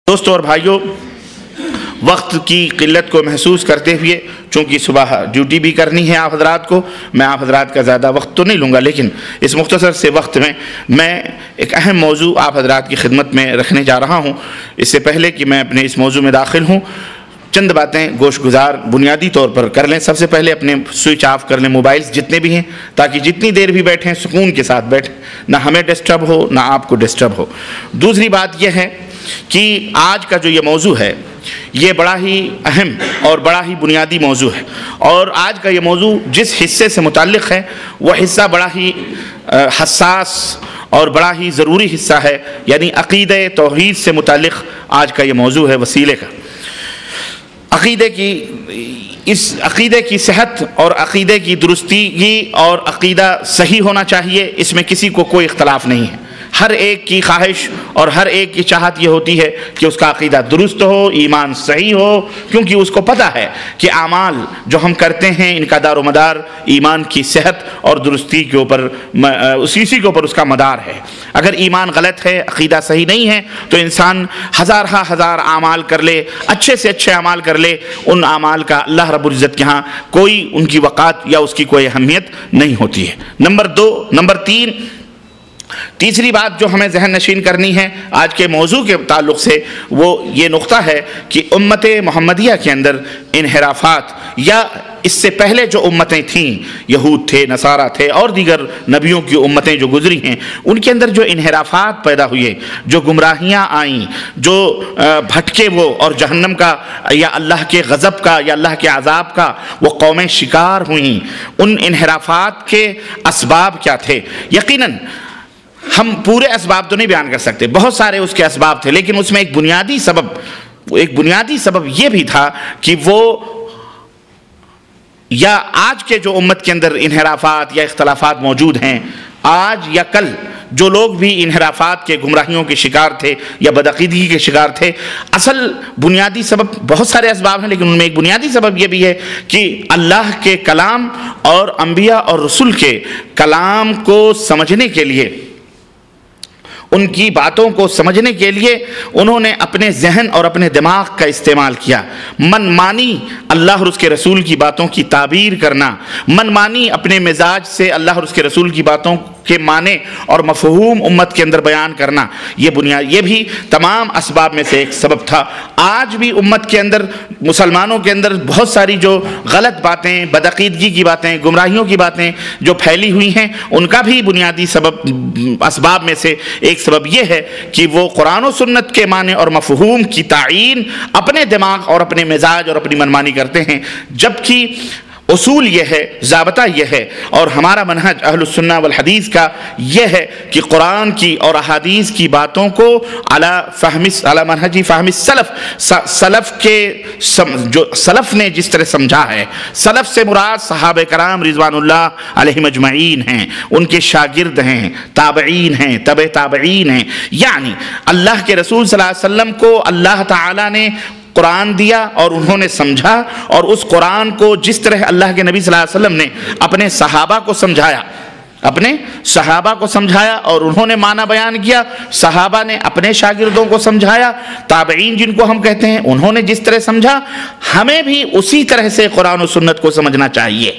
دوستوں اور بھائیوں، وقت کی قلت کو محسوس کرتے ہوئے، چونکہ صبح ڈیوٹی بھی کرنی ہے آپ حضرات کو، میں آپ حضرات کا زیادہ وقت تو نہیں لوں گا، لیکن اس مختصر سے وقت میں ایک اہم موضوع آپ حضرات کی خدمت میں رکھنے جا رہا ہوں۔ اس سے پہلے کہ میں اپنے اس موضوع میں داخل ہوں، چند باتیں گوش گزار بنیادی طور پر کر لیں۔ سب سے پہلے اپنے سوئچ آف کر لیں موبائلز جتنے بھی ہیں، تاکہ جتنی دیر بھی بیٹھیں سکون کے ساتھ بیٹھیں، نہ ہمیں ڈسٹرب ہو نہ آپ کو ڈسٹرب ہو۔ دوسری بات یہ ہے کہ آج کا جو یہ موضوع ہے یہ بڑا ہی اہم اور بڑا ہی بنیادی موضوع ہے، اور آج کا یہ موضوع جس حصے سے متعلق ہے وہ حصہ بڑا ہی حساس اور بڑا ہی ضروری حصہ ہے، یعنی عقیدہ توحید سے متعلق آج کا یہ موضوع ہے وسیلے کا۔ اس عقیدے کی صحت اور عقیدے کی درستگی اور عقیدہ صحیح ہونا چاہیے، اس میں کسی کو کوئی اختلاف نہیں ہے۔ ہر ایک کی خواہش اور ہر ایک کی چاہت یہ ہوتی ہے کہ اس کا عقیدہ درست ہو، ایمان صحیح ہو، کیونکہ اس کو پتہ ہے کہ اعمال جو ہم کرتے ہیں ان کا دار و مدار ایمان کی صحت اور درستی کے اوپر، اسی کے اوپر اس کا مدار ہے۔ اگر ایمان غلط ہے، عقیدہ صحیح نہیں ہے، تو انسان ہزار اعمال کر لے، اچھے سے اچھے اعمال کر لے، ان اعمال کا اللہ رب العزت کے ہاں کوئی ان کی وقات یا اس کی کوئی اہمیت نہیں ہوتی ہے۔ نمبر تیسری بات جو ہمیں ذہن نشین کرنی ہے آج کے موضوع کے تعلق سے، وہ یہ نقطہ ہے کہ امت محمدیہ کے اندر انحرافات، یا اس سے پہلے جو امتیں تھیں، یہود تھے، نصارہ تھے اور دیگر نبیوں کی امتیں جو گزری ہیں، ان کے اندر جو انحرافات پیدا ہوئے، جو گمراہیاں آئیں، جو بھٹکے وہ اور جہنم کا یا اللہ کے غضب کا یا اللہ کے عذاب کا وہ قومیں شکار ہوئیں، ان انحرافات کے اسباب کیا تھے؟ یقیناً ہم پورے اسباب تو نہیں بیان کر سکتے، بہت سارے اس کے اسباب تھے، لیکن اس میں ایک بنیادی سبب یہ بھی تھا کہ وہ، یا آج کے جو امت کے اندر انحرافات یا اختلافات موجود ہیں، آج یا کل جو لوگ بھی انحرافات کے، گمراہیوں کے شکار تھے یا بدعقیدگی کے شکار تھے، اصل بنیادی سبب، بہت سارے اسباب ہیں لیکن ان میں ایک بنیادی سبب یہ بھی ہے کہ اللہ کے کلام اور انبیاء اور رسول کے کلام کو سمجھنے کے لیے، ان کی باتوں کو سمجھنے کے لیے انہوں نے اپنے ذہن اور اپنے دماغ کا استعمال کیا۔ من مانی اللہ اور اس کے رسول کی باتوں کی تعبیر کرنا، من مانی اپنے مزاج سے اللہ اور اس کے رسول کی باتوں کے معنی اور مفہوم امت کے اندر بیان کرنا، یہ بھی تمام اسباب میں سے ایک سبب تھا۔ آج بھی امت کے اندر، مسلمانوں کے اندر بہت ساری جو غلط باتیں، بدعقیدگی کی باتیں، گمراہیوں کی باتیں جو پھیلی ہوئی ہیں، ان کا بھی بنیادی اسباب میں سے ایک سبب یہ ہے کہ وہ قرآن و سنت کے معنی اور مفہوم کی تعیین اپنے دماغ اور اپنے مزاج اور اپنی منمانی کرتے ہیں، جبکہ اصول یہ ہے، ضابطہ یہ ہے، اور ہمارا منہج اہل السنہ والحدیث کا یہ ہے کہ قرآن کی اور احادیث کی باتوں کو علی منہج فہم سلف نے جس طرح سمجھا ہے، سلف سے مراد صحابہ کرام رضوان اللہ علیہم اجمعین ہیں، ان کے شاگرد ہیں، تابعین ہیں، تبع تابعین ہیں، یعنی اللہ کے رسول صلی اللہ علیہ وسلم کو اللہ تعالیٰ نے قرآن دیا اور انہوں نے سمجھا، اور اس قرآن کو جس طرح اللہ کے نبی صلی اللہ علیہ وسلم نے اپنے صحابہ کو سمجھایا اور انہوں نے معنی بیان کیا، صحابہ نے اپنے شاگردوں کو سمجھایا، تابعین جن کو ہم کہتے ہیں انہوں نے جس طرح سمجھا، ہمیں بھی اسی طرح سے قرآن و سنت کو سمجھنا چاہیے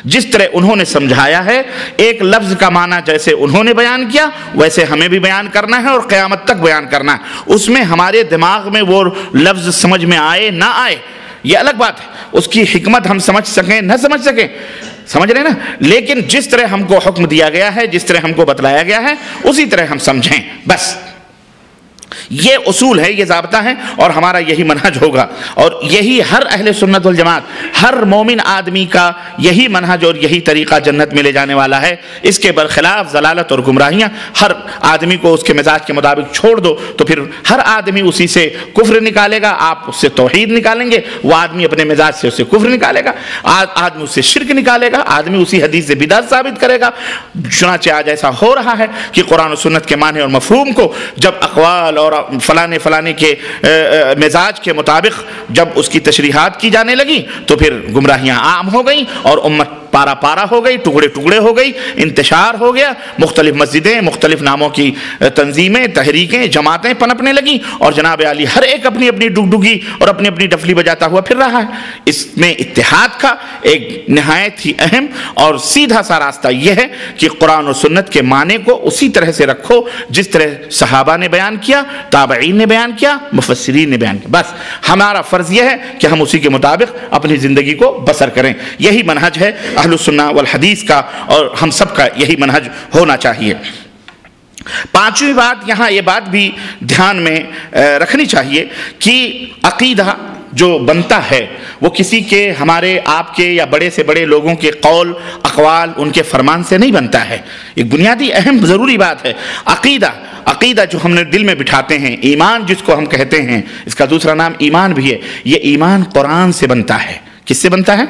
جس طرح انہوں نے سمجھایا ہے۔ ایک لفظ کا معنی جیسے انہوں نے بیان کیا ویسے ہمیں بھی بیان کرنا ہے اور قیامت تک بیان کرنا ہے۔ اس میں ہمارے دماغ میں وہ لفظ سمجھ میں آئے نہ آئے یہ الگ بات ہے، اس کی حکمت ہم سمجھ سکیں نہ سمجھ سکیں، سمجھ رہے نا، لیکن جس طرح ہم کو حکم دیا گیا ہے، جس طرح ہم کو بتلایا گیا ہے، اسی طرح ہم سمجھیں بس۔ یہ اصول ہے، یہ ضابطہ ہے، اور ہمارا یہی منہج ہوگا، اور یہی ہر اہل سنت والجماعت، ہر مومن آدمی کا یہی منہج اور یہی طریقہ جنت میں لے جانے والا ہے۔ اس کے برخلاف ضلالت اور گمراہیاں، ہر آدمی کو اس کے مزاج کے مطابق چھوڑ دو تو پھر ہر آدمی اسی سے کفر نکالے گا، آپ اس سے توحید نکالیں گے، وہ آدمی اپنے مزاج سے اسے کفر نکالے گا، آدمی اس سے شرک نکالے گا، آدمی اسی حدیث سے بدعت ثابت کرے گا۔ چنانچہ آج ایسا ہو رہا ہے کہ قرآن و سنت کے معنی اور مفہوم کو جب اقوال اور فلانے کے مزاج کے مطابق جب اس کی تشریحات کی جانے لگی تو پھر گمراہیاں عام ہو گئیں اور امت پارا پارا ہو گئی، ٹکڑے ٹکڑے ہو گئی، انتشار ہو گیا، مختلف مسجدیں، مختلف ناموں کی تنظیمیں، تحریکیں، جماعتیں پنپنے لگیں، اور جناب علی ہر ایک اپنی اپنی ڈگڈگی اور اپنی اپنی ڈفلی بجاتا ہوا پھر رہا ہے۔ اس میں اتحاد کا ایک نہایت ہی اہم اور سیدھا سا راستہ یہ ہے کہ قرآن و سنت کے معنی کو اسی طرح سے رکھو جس طرح صحابہ نے بیان کیا، تابعین نے بیان کیا، مفسرین نے بیان کیا۔ بس ہمارا فرض یہ ہے کہ ہم اسی کے مطابق اپنی زندگی کو بسر کریں۔ یہی منہج ہے اہل السنہ والحدیث کا، اور ہم سب کا یہی منہج ہونا چاہیے۔ پانچویں بات، یہاں یہ بات بھی دھیان میں رکھنی چاہیے کہ عقیدہ جو بنتا ہے وہ کسی کے، ہمارے آپ کے یا بڑے سے بڑے لوگوں کے قول اقوال، ان کے فرمان سے نہیں بنتا ہے۔ ایک بنیادی اہم ضروری بات ہے عقیدہ جو ہم نے دل میں بٹھاتے ہیں، ایمان جس کو ہم کہتے ہیں، اس کا دوسرا نام ایمان بھی ہے۔ یہ ایمان قرآن سے بنتا ہے۔ کس سے بنتا ہے؟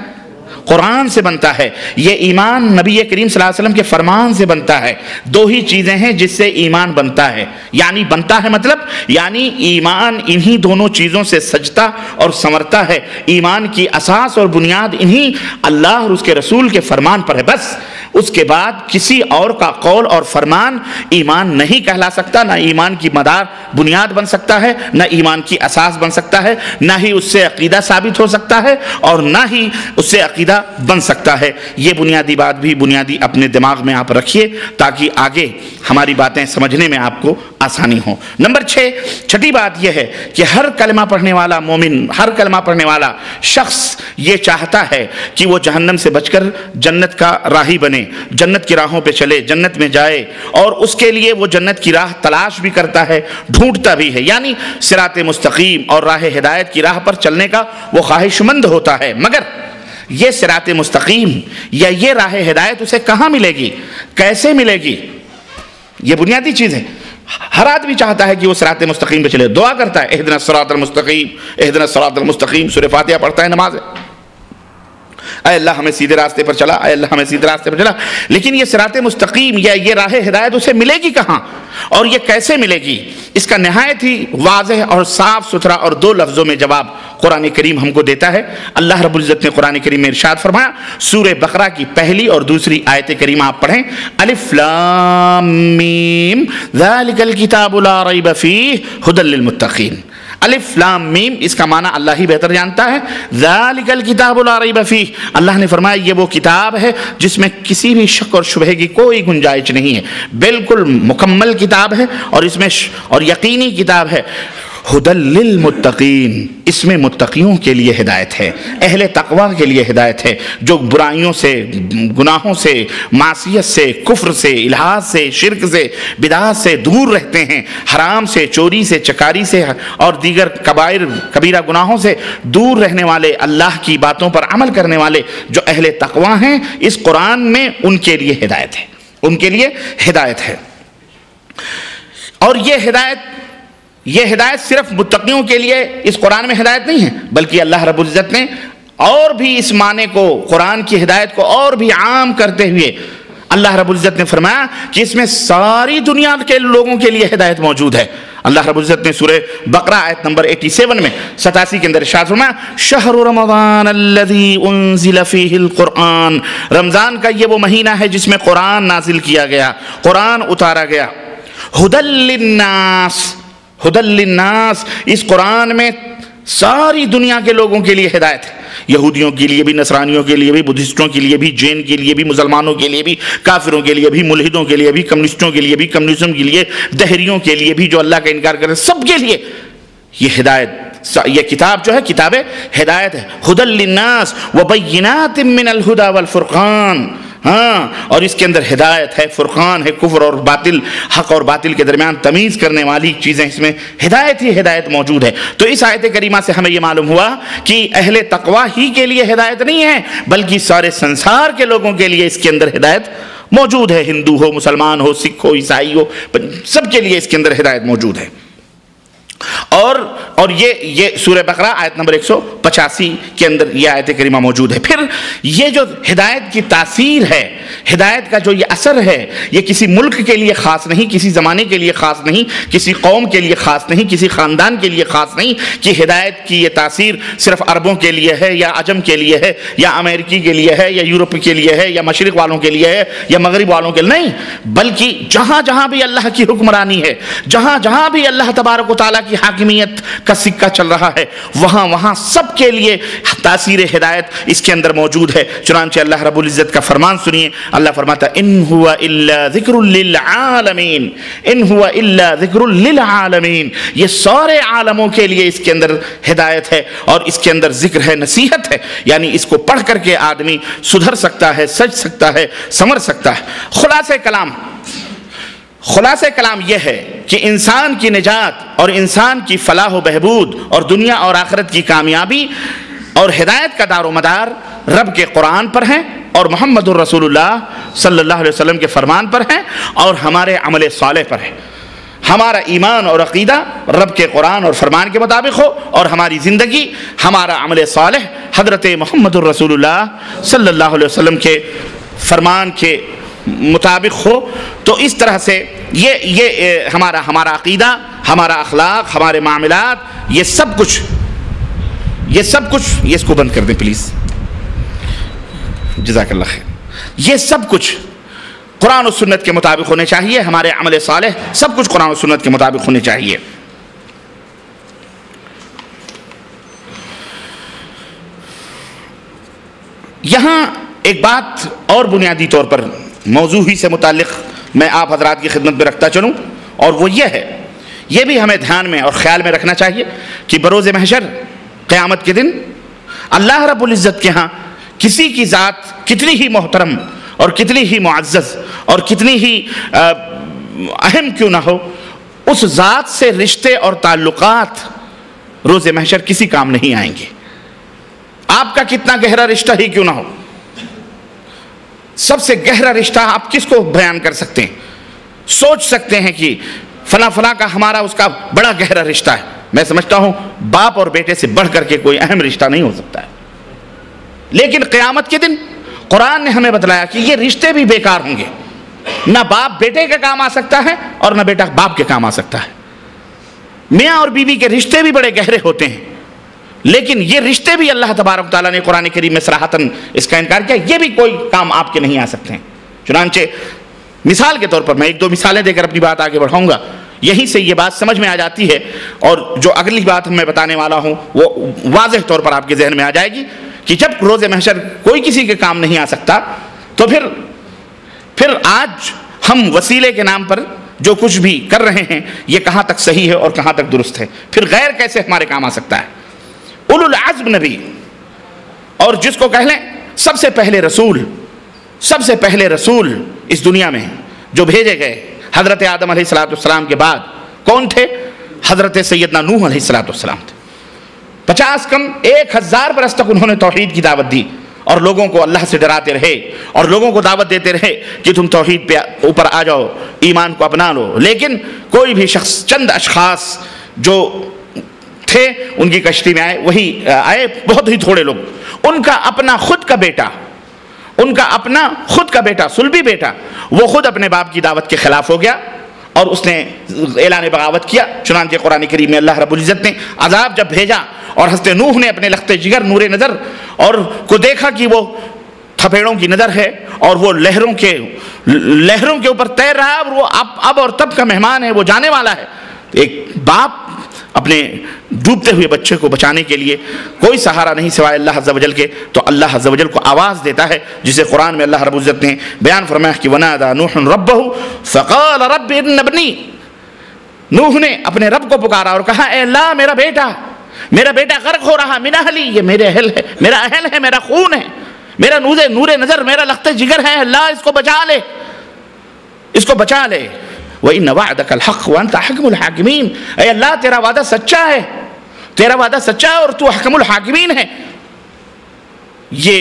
قرآن سے بنتا ہے۔ یہ ایمان نبی کریم صلی اللہ علیہ وسلم کے فرمان سے بنتا ہے۔ دو ہی چیزیں ہیں جس سے ایمان بنتا ہے، یعنی بنتا ہے مطلب یعنی ایمان انہی دونوں چیزوں سے سجتا اور سنورتا ہے۔ ایمان کی اساس اور بنیاد انہی اللہ اور اس کے رسول کے فرمان پر ہے۔ بس اس کے بعد کسی اور کا قول اور فرمان ایمان نہیں کہلا سکتا، نہ ایمان کی مدار بنیاد بن سکتا ہے، نہ ایمان کی اساس بن سکتا ہے، نہ ہی اس سے عقیدہ ثابت ہو سکتا ہے، اور نہ ہی اس سے عقیدہ بن سکتا ہے۔ یہ بنیادی بات بھی بنیادی اپنے دماغ میں آپ رکھیے تاکہ آگے ہماری باتیں سمجھنے میں آپ کو آسانی ہو۔ نمبر 6، چھٹی بات یہ ہے کہ ہر کلمہ پڑھنے والا مومن، ہر کلمہ پڑھنے والا شخص یہ چاہتا ہے کہ وہ جہنم سے بچ کر جنت کا راہی بنے، جنت کی راہوں پہ چلے، جنت میں جائے، اور اس کے لیے وہ جنت کی راہ تلاش بھی کرتا ہے، ڈھونڈتا بھی ہے، یعنی صراط مستقیم اور راہ ہدایت کی راہ پر چلنے کا وہ خواہش مند ہوتا ہے۔ مگر یہ صراط مستقیم یا یہ راہ ہدایت اسے کہاں ملے گی، کیسے ملے گی؟ یہ بنیادی چیز ہے۔ ہر آدمی چاہتا ہے کہ وہ صراط مستقیم پہ چلے، دعا کرتا ہے اہدنا الصراط المستقیم، اہدنا الصراط المستقیم، سورہ فاتحہ پڑھتا ہے نماز ہے، اے اللہ ہمیں سیدھے راستے پر چلا، اے اللہ ہمیں سیدھے راستے پر چلا۔ لیکن یہ صراط مستقیم یا یہ راہ ہدایت اسے ملے گی کہاں، اور یہ کیسے ملے گی؟ اس کا نہایت ہی واضح اور صاف ستھرا اور دو لفظوں میں جواب قرآن کریم ہم کو دیتا ہے۔ اللہ رب العزت نے قرآن کریم میں ارشاد فرمایا، سورہ بقرہ کی پہلی اور دوسری آیت کریمہ آپ پڑھیں، الف لام میم ذالک الکتاب لا ریب فیہ ھدی للمتقین۔ الف لام میم، اس کا معنی اللہ ہی بہتر جانتا ہے۔ ذالک الکتاب لا ریب فیہ، اللہ نے فرمایا یہ وہ کتاب ہے جس میں کسی بھی شک اور شبہ کی کوئی گنجائش نہیں ہے، بالکل مکمل کتاب ہے، اور اس میں اور یقینی کتاب ہے۔ ھدی للمتقین، اس میں متقیوں کے لیے ہدایت ہے، اہل تقوی کے لیے ہدایت ہے، جو برائیوں سے، گناہوں سے، معصیت سے، کفر سے، الحاد سے، شرک سے، بدعات سے دور رہتے ہیں، حرام سے، چوری سے، چکاری سے اور دیگر کبیرہ گناہوں سے دور رہنے والے، اللہ کی باتوں پر عمل کرنے والے جو اہل تقوی ہیں، اس قرآن میں ان کے لیے ہدایت ہے، ان کے لیے ہدایت ہے۔ اور یہ ہدایت صرف متقیوں کے لیے اس قرآن میں ہدایت نہیں ہے، بلکہ اللہ رب العزت نے اور بھی اس معنی کو، قرآن کی ہدایت کو اور بھی عام کرتے ہوئے اللہ رب العزت نے فرمایا کہ اس میں ساری دنیا کے لوگوں کے لیے ہدایت موجود ہے۔ اللہ رب العزت نے سورہ بقرہ آیت نمبر 87 میں 87 کے اندر ارشاد فرمایا، شہر رمضان الذی انزل فیہ القرآن، رمضان کا یہ وہ مہینہ ہے جس میں قرآن نازل کیا گیا، قرآن اتارا گیا، ھدی للناس، ھدی للناس، اس قرآن میں ساری دنیا کے لوگوں کے لیے ہدایت ہے، یہودیوں کے لیے بھی، نصرانیوں کے لیے بھی، بدھسٹوں کے لیے بھی، جین کے لیے بھی، مسلمانوں کے لیے بھی، کافروں کے لیے بھی، ملحدوں کے لیے بھی، کمیونسٹوں کے لیے بھی، کمیونزم کے لیے، دہریوں کے لیے بھی جو اللہ کا انکار کرتے ہیں، سب کے لیے یہ ہدایت، یہ کتاب جو ہے کتاب ہدایت ہے۔ ھدی للناس وبینات من الھدی والفرقان، ہاں، اور اس کے اندر ہدایت ہے، فرقان ہے، کفر اور باطل، حق اور باطل کے درمیان تمیز کرنے والی چیزیں، اس میں ہدایت ہی ہدایت موجود ہے۔ تو اس آیت کریمہ سے ہمیں یہ معلوم ہوا کہ اہل تقوی ہی کے لیے ہدایت نہیں ہے، بلکہ سارے سنسار کے لوگوں کے لیے اس کے اندر ہدایت موجود ہے، ہندو ہو، مسلمان ہو، سکھ ہو، عیسائی ہو، سب کے لیے اس کے اندر ہدایت موجود ہے۔ اور اور یہ سورہ بقرہ آیت نمبر 185 کے اندر یہ آیت کریمہ موجود ہے۔ پھر یہ جو ہدایت کی تاثیر ہے، ہدایت کا جو یہ اثر ہے، یہ کسی ملک کے لیے خاص نہیں، کسی زمانے کے لیے خاص نہیں، کسی قوم کے لیے خاص نہیں، کسی خاندان کے لیے خاص نہیں کہ ہدایت کی یہ تاثیر صرف عربوں کے لیے ہے یا عجم کے لیے ہے یا امریکی کے لیے ہے یا یورپ کے لیے ہے یا مشرق والوں کے لیے ہے یا مغرب والوں کے لیے، نہیں، بلکہ جہاں جہاں بھی اللہ کی حکمرانی ہے، جہاں جہاں بھی اللہ تبارک و تعالیٰ کی حاکمیت کا سکہ چل رہا ہے، وہاں وہاں سب کے لیے تاثیر ہدایت اس کے اندر موجود ہے۔ چنانچہ اللہ رب العزت کا فرمان سنیے، اللہ فرماتا ان هو الا ذکر للعالمین، ان هو الا ذکر للعالمین، یہ سارے عالموں کے لیے اس کے اندر ہدایت ہے اور اس کے اندر ذکر ہے، نصیحت ہے، یعنی اس کو پڑھ کر کے آدمی سدھر سکتا ہے، سج سکتا ہے، سمر سکتا ہے۔ خلاصہ کلام یہ ہے کہ انسان کی نجات اور انسان کی فلاح و بہبود اور دنیا اور آخرت کی کامیابی اور ہدایت کا دار و مدار رب کے قرآن پر ہیں اور محمد الرسول اللہ صلی اللہ علیہ وسلم کے فرمان پر ہیں اور ہمارے عمل صالح پر ہے۔ ہمارا ایمان اور عقیدہ رب کے قرآن اور فرمان کے مطابق ہو اور ہماری زندگی، ہمارا عمل صالح حضرت محمد الرسول اللہ صلی اللہ علیہ وسلم کے فرمان کے مطابق ہو، تو اس طرح سے یہ ہمارا عقیدہ، ہمارا اخلاق، ہمارے معاملات، یہ سب کچھ یہ اس کو بند کر دیں پلیز، جزاک اللہ خیر، یہ سب کچھ قرآن و سنت کے مطابق ہونے چاہیے، ہمارے عمل صالح سب کچھ قرآن و سنت کے مطابق ہونے چاہیے۔ یہاں ایک بات اور بنیادی طور پر موضوع ہی سے متعلق میں آپ حضرات کی خدمت میں رکھتا چلوں، اور وہ یہ ہے، یہ بھی ہمیں دھیان میں اور خیال میں رکھنا چاہیے کہ بروز محشر قیامت کے دن اللہ رب العزت کے ہاں کسی کی ذات کتنی ہی محترم اور کتنی ہی معزز اور کتنی ہی اہم کیوں نہ ہو، اس ذات سے رشتے اور تعلقات روز محشر کسی کام نہیں آئیں گے۔ آپ کا کتنا گہرا رشتہ ہی کیوں نہ ہو، سب سے گہرا رشتہ آپ کس کو بیان کر سکتے ہیں؟ سوچ سکتے ہیں کہ فلاں فلاں کا ہمارا اس کا بڑا گہرا رشتہ ہے، میں سمجھتا ہوں باپ اور بیٹے سے بڑھ کر کے کوئی اہم رشتہ نہیں ہو سکتا ہے۔ لیکن قیامت کے دن قرآن نے ہمیں بتلایا کہ یہ رشتے بھی بیکار ہوں گے، نہ باپ بیٹے کے کام آ سکتا ہے اور نہ بیٹا باپ کے کام آ سکتا ہے۔ میاں اور بیوی کے رشتے بھی بڑے گہرے ہوتے ہیں، لیکن یہ رشتے بھی اللہ تبارک تعالیٰ نے قرآن کریم میں صراحتاً اس کا انکار کیا، یہ بھی کوئی کام آپ کے نہیں آ سکتے ہیں۔ چنانچہ مثال کے طور پر میں ایک دو مثالیں دے کر اپنی بات آگے بڑھاؤں گا، یہیں سے یہ بات سمجھ میں آ جاتی ہے، اور جو اگلی بات میں بتانے والا ہوں وہ واضح طور پر آپ کے ذہن میں آ جائے گی کہ جب روز محشر کوئی کسی کے کام نہیں آ سکتا، تو پھر آج ہم وسیلے کے نام پر جو کچھ بھی کر رہے ہیں یہ کہاں تک صحیح ہے اور کہاں تک درست ہے، پھر غیر کیسے ہمارے کام آ سکتا ہے۔ اولو العزم نبی، اور جس کو کہہ لیں سب سے پہلے رسول اس دنیا میں جو بھیجے گئے حضرت آدم علیہ السلام کے بعد کون تھے؟ حضرت سیدنا نوح علیہ السلام تھے۔ 50 کم 1000 برس تک انہوں نے توحید کی دعوت دی اور لوگوں کو اللہ سے ڈراتے رہے اور لوگوں کو دعوت دیتے رہے کہ تم توحید پہ اوپر آ جاؤ، ایمان کو اپنا لو۔ لیکن کوئی بھی شخص، چند اشخاص جو تھے ان کی کشتی میں آئے بہت ہی تھوڑے لوگ، ان کا اپنا خود کا بیٹا سلبی بیٹا وہ خود اپنے باپ کی دعوت کے خلاف ہو گیا اور اس نے اعلان بغاوت کیا۔ چنانچہ قرآن کریم میں اللہ رب العزت نے عذاب جب بھیجا اور حضرت نوح نے اپنے لخت جگر نور نظر اور کو دیکھا کہ وہ تھپیڑوں کی نظر ہے اور وہ لہروں کے اوپر تیر رہا اور وہ اب اور تب کا مہمان ہے، وہ جانے والا ہے۔ ایک باپ اپنے ڈوبتے ہوئے بچے کو بچانے کے لیے کوئی سہارا نہیں سوائے اللہ عز و جل کے، تو اللہ عز و جل کو آواز دیتا ہے، جسے قرآن میں اللہ رب العزت نے بیان فرمایا کہ وَنَادَى نُوحٌ رَبَّهُ فَقَالَ رَبِّ إِنَّ ابْنِي، نوح نے اپنے رب کو پکارا اور کہا اے اللہ میرا بیٹا غرق ہو رہا، من اہلی، یہ میرا اہل ہے، میرا خون ہے، میرا نور نظر، میرا لخت جگر ہے، اللہ اس کو بچا لے۔ وَإِنَّ وَعْدَكَ الْحَقُّ وَأَنْتَ أَحْكَمُ الْحَاكِمِينَ، اے اللہ تیرا وعدہ سچا ہے اور تو احکم الحاکمین ہے۔ یہ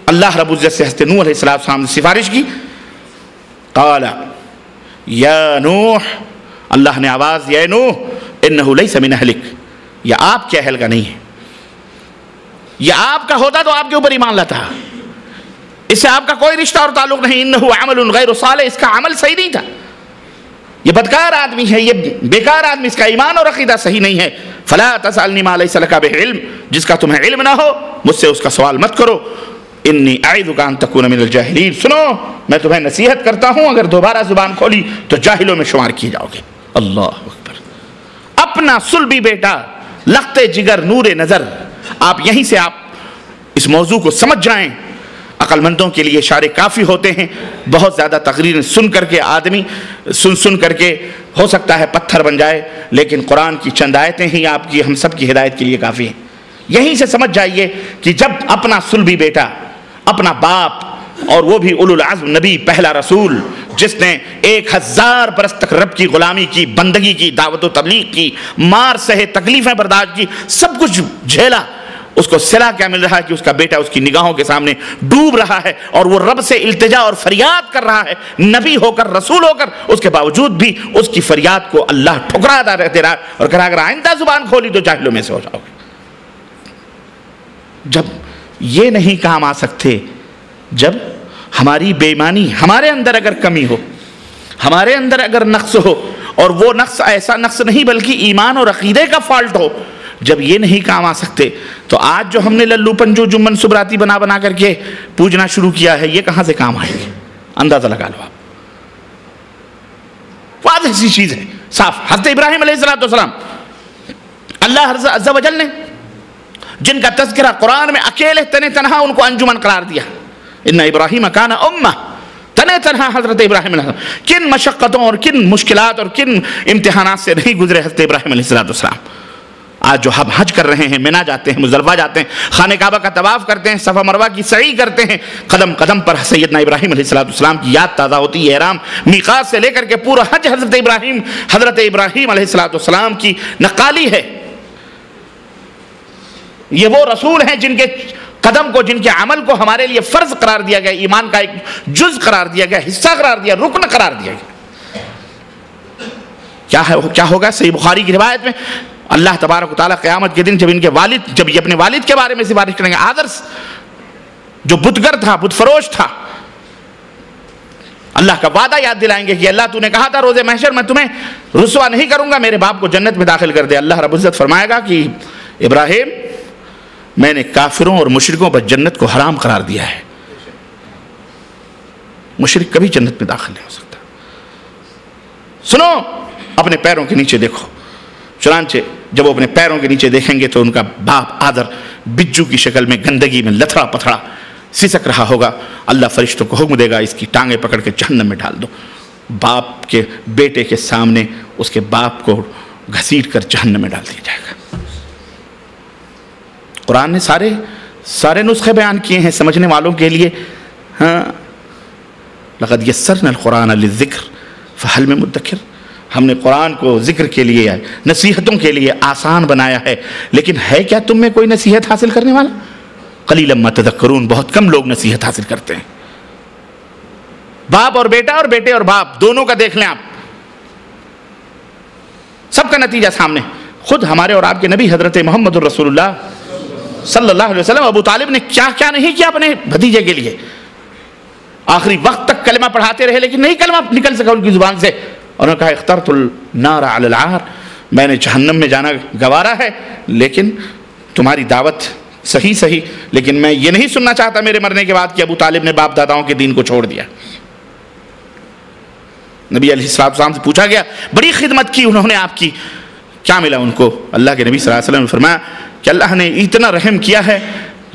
اللہ رب العزت سے حضرت نوح علیہ السلام نے سفارش کی۔ قال یا نوح، اللہ نے آواز دیا، اے نوح انہ لیس من اہلک، یہ آپ کے اہل کا نہیں ہے. یہ آپ کا ہوتا تو آپ کے اوپر ایمان لاتا. اس سے آپ کا کوئی رشتہ اور تعلق نہیں. انہو عمل غیر صالح، اس کا عمل صحیح نہیں تھا. یہ بدکار آدمی ہے، یہ بیکار آدمی، اس کا ایمان اور عقیدہ صحیح نہیں ہے. فلا تسألنی ما لیس لک بہ علم، جس کا تمہیں علم نہ ہو مجھ سے اس کا سوال مت کرو. انی اعظک ان تکون من الجاہلین. سنو میں تمہیں نصیحت کرتا ہوں، اگر دوبارہ زبان کھولی تو جاہلوں میں شمار کیے جاؤ گے. اللہ اکبر. اپنا صلبی بیٹا، لخت جگر، نور نظر. آپ یہیں سے آپ اس موضوع کو سمجھ جائیں. عقل مندوں کے لیے اشارے کافی ہوتے ہیں. بہت زیادہ تقریر سن کر کے آدمی سن کر کے ہو سکتا ہے پتھر بن جائے، لیکن قرآن کی چند آیتیں ہی آپ کی ہم سب کی ہدایت کے لیے کافی ہیں. یہیں سے سمجھ جائیے کہ جب اپنا صلبی بیٹا، اپنا باپ، اور وہ بھی اولو العزم نبی، پہلا رسول، جس نے 1000 برس تک رب کی غلامی کی، بندگی کی، دعوت و تبلیغ کی، مار سہے، تکلیفیں برداشت کی، سب کچھ جھیلا، اس کو صلہ کیا مل رہا ہے کہ اس کا بیٹا اس کی نگاہوں کے سامنے ڈوب رہا ہے اور وہ رب سے التجا اور فریاد کر رہا ہے. نبی ہو کر، رسول ہو کر، اس کے باوجود بھی اس کی فریاد کو اللہ ٹھکرا دے رہا اور کہا اگر آئندہ زبان کھولی تو جاہلوں میں سے ہو جاؤ گے. جب یہ نہیں کام آ سکتے، جب ہماری بے ایمانی، ہمارے اندر اگر کمی ہو، ہمارے اندر اگر نقص ہو، اور وہ نقص ایسا نقص نہیں بلکہ ایمان اور عقیدے کا فالٹ ہو، جب یہ نہیں کام آ سکتے تو آج جو ہم نے للو پنجو جمن سبراتی بنا کر کے پوجنا شروع کیا ہے، یہ کہاں سے کام آئیں گے؟ اندازہ لگا لو آپ. واضح سی چیز ہے، صاف. حضرت ابراہیم علیہ السلام، اللہ عز و جل نے جن کا تذکرہ قرآن میں اکیلے تنہا ان کو انجمن قرار دیا. ان ابراہیم کان امہ، تنہا حضرت ابراہیم علیہ السلام کن مشقتوں اور کن مشکلات اور کن امتحانات سے نہیں گزرے حضرت ابراہیم علیہ السلام. آج جو ہم حج کر رہے ہیں، مینا جاتے ہیں، مزدلفہ جاتے ہیں، خانہ کعبہ کا طواف کرتے ہیں، صفا مروہ کی سعی کرتے ہیں، قدم قدم پر سیدنا ابراہیم علیہ السلام کی یاد تازہ ہوتی ہے. احرام میقات سے لے کر کے پورا حج حضرت ابراہیم علیہ السلام کی نقالی ہے. یہ وہ رسول ہیں جن کے قدم کو، جن کے عمل کو ہمارے لیے فرض قرار دیا گیا، ایمان کا ایک جز قرار دیا گیا، حصہ قرار دیا، رکن قرار دیا گیا. کیا ہوگا؟ صحیح بخاری کی روایت میں اللہ تبارک و تعالیٰ قیامت کے دن جب یہ اپنے والد کے بارے میں سفارش کریں گے، آدر جو بتگر تھا، بت فروش تھا، اللہ کا وعدہ یاد دلائیں گے کہ اللہ تو نے کہا تھا روز محشر میں تمہیں رسوا نہیں کروں گا، میرے باپ کو جنت میں داخل کر دے. اللہ رب العزت فرمائے گا کہ ابراہیم، میں نے کافروں اور مشرکوں پر جنت کو حرام قرار دیا ہے. مشرک کبھی جنت میں داخل نہیں ہو سکتا. سنو، اپنے پیروں کے نیچے دیکھو. چنانچہ جب وہ اپنے پیروں کے نیچے دیکھیں گے تو ان کا باپ آدر بجو کی شکل میں گندگی میں لتھڑا پتھڑا سسک رہا ہوگا. اللہ فرشتوں کو حکم دے گا اس کی ٹانگیں پکڑ کے جہنم میں ڈال دو. باپ کے بیٹے کے سامنے اس کے باپ کو گھسیٹ کر جہنم میں ڈال دیا جائے گا. قرآن نے سارے نسخے بیان کیے ہیں سمجھنے والوں کے لیے. ہاں، لقد یسرنا القرآن للذکر فہل من مدکر. ہم نے قرآن کو ذکر کے لیے، نصیحتوں کے لیے آسان بنایا ہے، لیکن ہے کیا تم میں کوئی نصیحت حاصل کرنے والا؟ قلیلا ما تذکرون. بہت کم لوگ نصیحت حاصل کرتے ہیں. باپ اور بیٹا اور بیٹے اور باپ دونوں کا دیکھ لیں آپ، سب کا نتیجہ سامنے. خود ہمارے اور آپ کے نبی حضرت محمد الرسول اللہ صلی اللہ علیہ وسلم، ابو طالب نے کیا کیا نہیں کیا اپنے بھتیجے کے لیے. آخری وقت تک کلمہ پڑھاتے رہے لیکن نہیں کلمہ نکل سکا ان کی زبان سے. انہوں نے کہا اخترت النار علی العار، میں نے جہنم میں جانا گوارا ہے، لیکن تمہاری دعوت صحیح، لیکن میں یہ نہیں سننا چاہتا میرے مرنے کے بعد کہ ابو طالب نے باپ داداؤں کے دین کو چھوڑ دیا. نبی علیہ السلام سے پوچھا گیا، بڑی خدمت کی انہوں نے آپ کی، کیا ملا ان کو؟ اللہ کے نبی صلی اللہ علیہ وسلم نے فرمایا کہ اللہ نے اتنا رحم کیا ہے،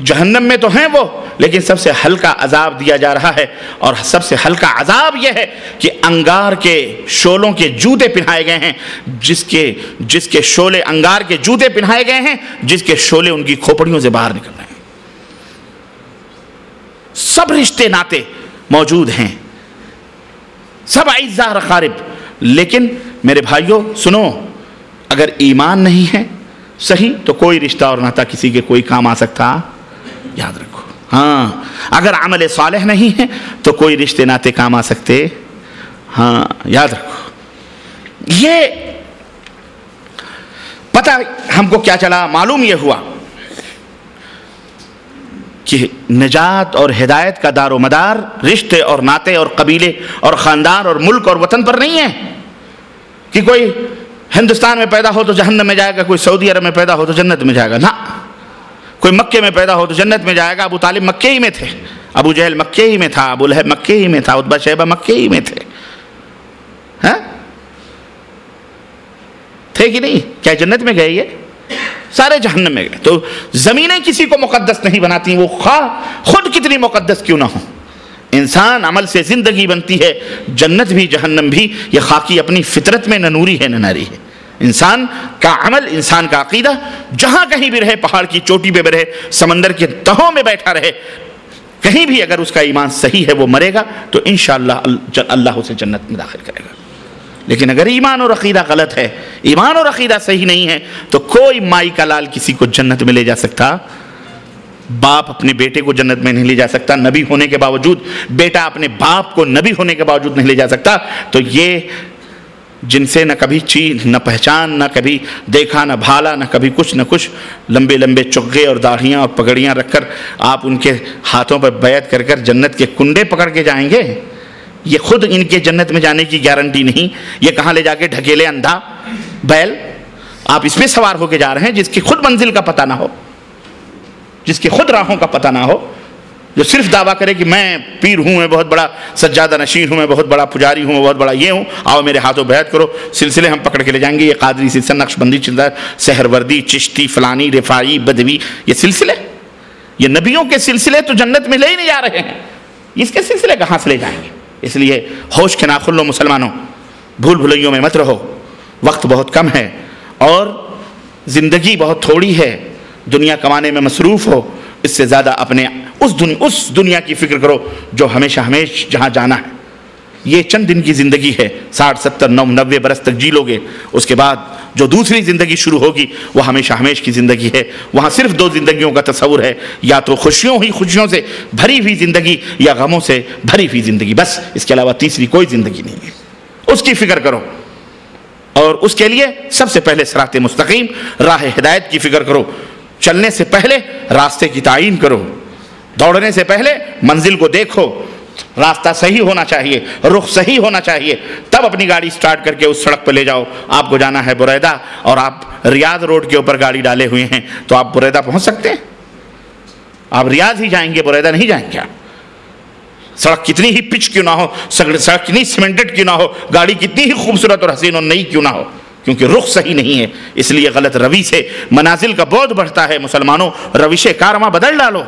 جہنم میں تو ہیں وہ، لیکن سب سے ہلکا عذاب دیا جا رہا ہے. اور سب سے ہلکا عذاب یہ ہے کہ انگار کے شولوں کے جوتے پہنائے گئے ہیں، جس کے شولے انگار کے جوتے پہنائے گئے ہیں، جس کے شولے ان کی کھوپڑیوں سے باہر نکل رہے ہیں. سب رشتے ناتے موجود ہیں، سب اعزاء اقارب، لیکن میرے بھائیوں سنو، اگر ایمان نہیں ہے صحیح تو کوئی رشتہ اور ناتا کسی کے کوئی کام آ سکتا، یاد رکھو. ہاں، اگر عمل صالح نہیں ہے تو کوئی رشتے ناتے کام آ سکتے. ہاں، یاد رکھو. یہ پتہ ہم کو کیا چلا، معلوم یہ ہوا کہ نجات اور ہدایت کا دار و مدار رشتے اور ناطے اور قبیلے اور خاندان اور ملک اور وطن پر نہیں ہے کہ کوئی ہندوستان میں پیدا ہو تو جہنم میں جائے گا، کوئی سعودی عرب میں پیدا ہو تو جنت میں جائے گا، نہ، کوئی مکے میں پیدا ہو تو جنت میں جائے گا۔ ابو طالب مکے ہی میں تھے، ابو جہل مکے ہی میں تھا، ابو لہب مکے ہی میں تھا، عتبہ شیبہ مکے ہی میں تھے، ہاں تھے کہ نہیں؟ کیا جنت میں گئے؟ یہ سارے جہنم میں گئے۔ تو زمینیں کسی کو مقدس نہیں بناتی، وہ خود کتنی مقدس کیوں نہ ہو۔ انسان عمل سے زندگی بنتی ہے، جنت بھی جہنم بھی یہ خاکی اپنی فطرت میں نہ نوری ہے نہ ناری ہے۔ انسان کا عمل، انسان کا عقیدہ جہاں کہیں بھی رہے، پہاڑ کی چوٹی پہ بھی رہے، سمندر کے تہوں میں بیٹھا رہے، کہیں بھی اگر اس کا ایمان صحیح ہے وہ مرے گا تو انشاءاللہ اللہ اسے جنت میں داخل کرے گا۔ لیکن اگر ایمان اور عقیدہ غلط ہے، ایمان اور عقیدہ صحیح نہیں ہے، تو کوئی مائی کا لال کسی کو جنت میں لے جا سکتا، باپ اپنے بیٹے کو جنت میں نہیں لے جا سکتا، نبی ہونے کے باوجود بیٹا اپنے باپ کو نبی ہونے کے باوجود نہیں لے جا سکتا۔ تو یہ جن سے نہ کبھی چیز نہ پہچان، نہ کبھی دیکھا نہ بھالا، نہ کبھی کچھ نہ کچھ، لمبے لمبے چغے اور داڑھیاں اور پگڑیاں رکھ کر آپ ان کے ہاتھوں پر بیعت کر کر جنت کے کنڈے پکڑ کے جائیں گے، یہ خود ان کے جنت میں جانے کی گارنٹی نہیں۔ یہ کہاں لے جا کے ڈھکیلے اندھا بیل، آپ اس میں سوار ہو کے جا رہے ہیں جس کی خود منزل کا پتہ نہ ہو، جس کی خود راہوں کا پتہ نہ ہو، جو صرف دعویٰ کرے کہ میں پیر ہوں، میں بہت بڑا سجادہ نشین ہوں، میں بہت بڑا پجاری ہوں، میں بہت بڑا یہ ہوں، آؤ میرے ہاتھوں بیعت کرو، سلسلے ہم پکڑ کے لے جائیں گے۔ یہ قادری سلسلہ، نقشبندی سلسلہ، سہروردی، چشتی، فلانی، رفاعی، بدوی، یہ سلسلے، یہ نبیوں کے سلسلے تو جنت میں لے ہی نہیں جا رہے ہیں، اس کے سلسلے کہاں سے لے جائیں گے؟ اس لیے ہوش کے ناخن لو مسلمانوں، بھول بھلائیوں میں مت رہو، وقت بہت کم ہے اور زندگی بہت تھوڑی ہے، دنیا کمانے میں مصروف ہو، اس سے زیادہ اپنے اس دنیا کی فکر کرو جو ہمیشہ جہاں جانا ہے۔ یہ چند دن کی زندگی ہے، 60 70 90 برس تک جی لو گے، اس کے بعد جو دوسری زندگی شروع ہوگی وہ ہمیشہ کی زندگی ہے۔ وہاں صرف 2 زندگیوں کا تصور ہے، یا تو خوشیوں سے بھری ہوئی زندگی یا غموں سے بھری ہوئی زندگی، بس اس کے علاوہ تیسری کوئی زندگی نہیں ہے۔ اس کی فکر کرو اور اس کے لیے سب سے پہلے صراط مستقیم، راہ ہدایت کی فکر کرو۔ چلنے سے پہلے راستے کی تعین کرو، دوڑنے سے پہلے منزل کو دیکھو، راستہ صحیح ہونا چاہیے، رخ صحیح ہونا چاہیے، تب اپنی گاڑی سٹارٹ کر کے اس سڑک پہ لے جاؤ۔ آپ کو جانا ہے بریدہ اور آپ ریاض روڈ کے اوپر گاڑی ڈالے ہوئے ہیں تو آپ بریدہ پہنچ سکتے ہیں؟ آپ ریاض ہی جائیں گے، بریدہ نہیں جائیں گے۔ سڑک کتنی ہی پچ کیوں نہ ہو، سڑک کتنی سیمنٹڈ کیوں نہ ہو، گاڑی کتنی ہی خوبصورت اور حسین اور نئی کیوں نہ ہو، کیونکہ رخ صحیح نہیں ہے، اس لیے غلط روی سے منازل کا بعد بڑھتا ہے۔ مسلمانوں، روش کارواں بدل ڈالو،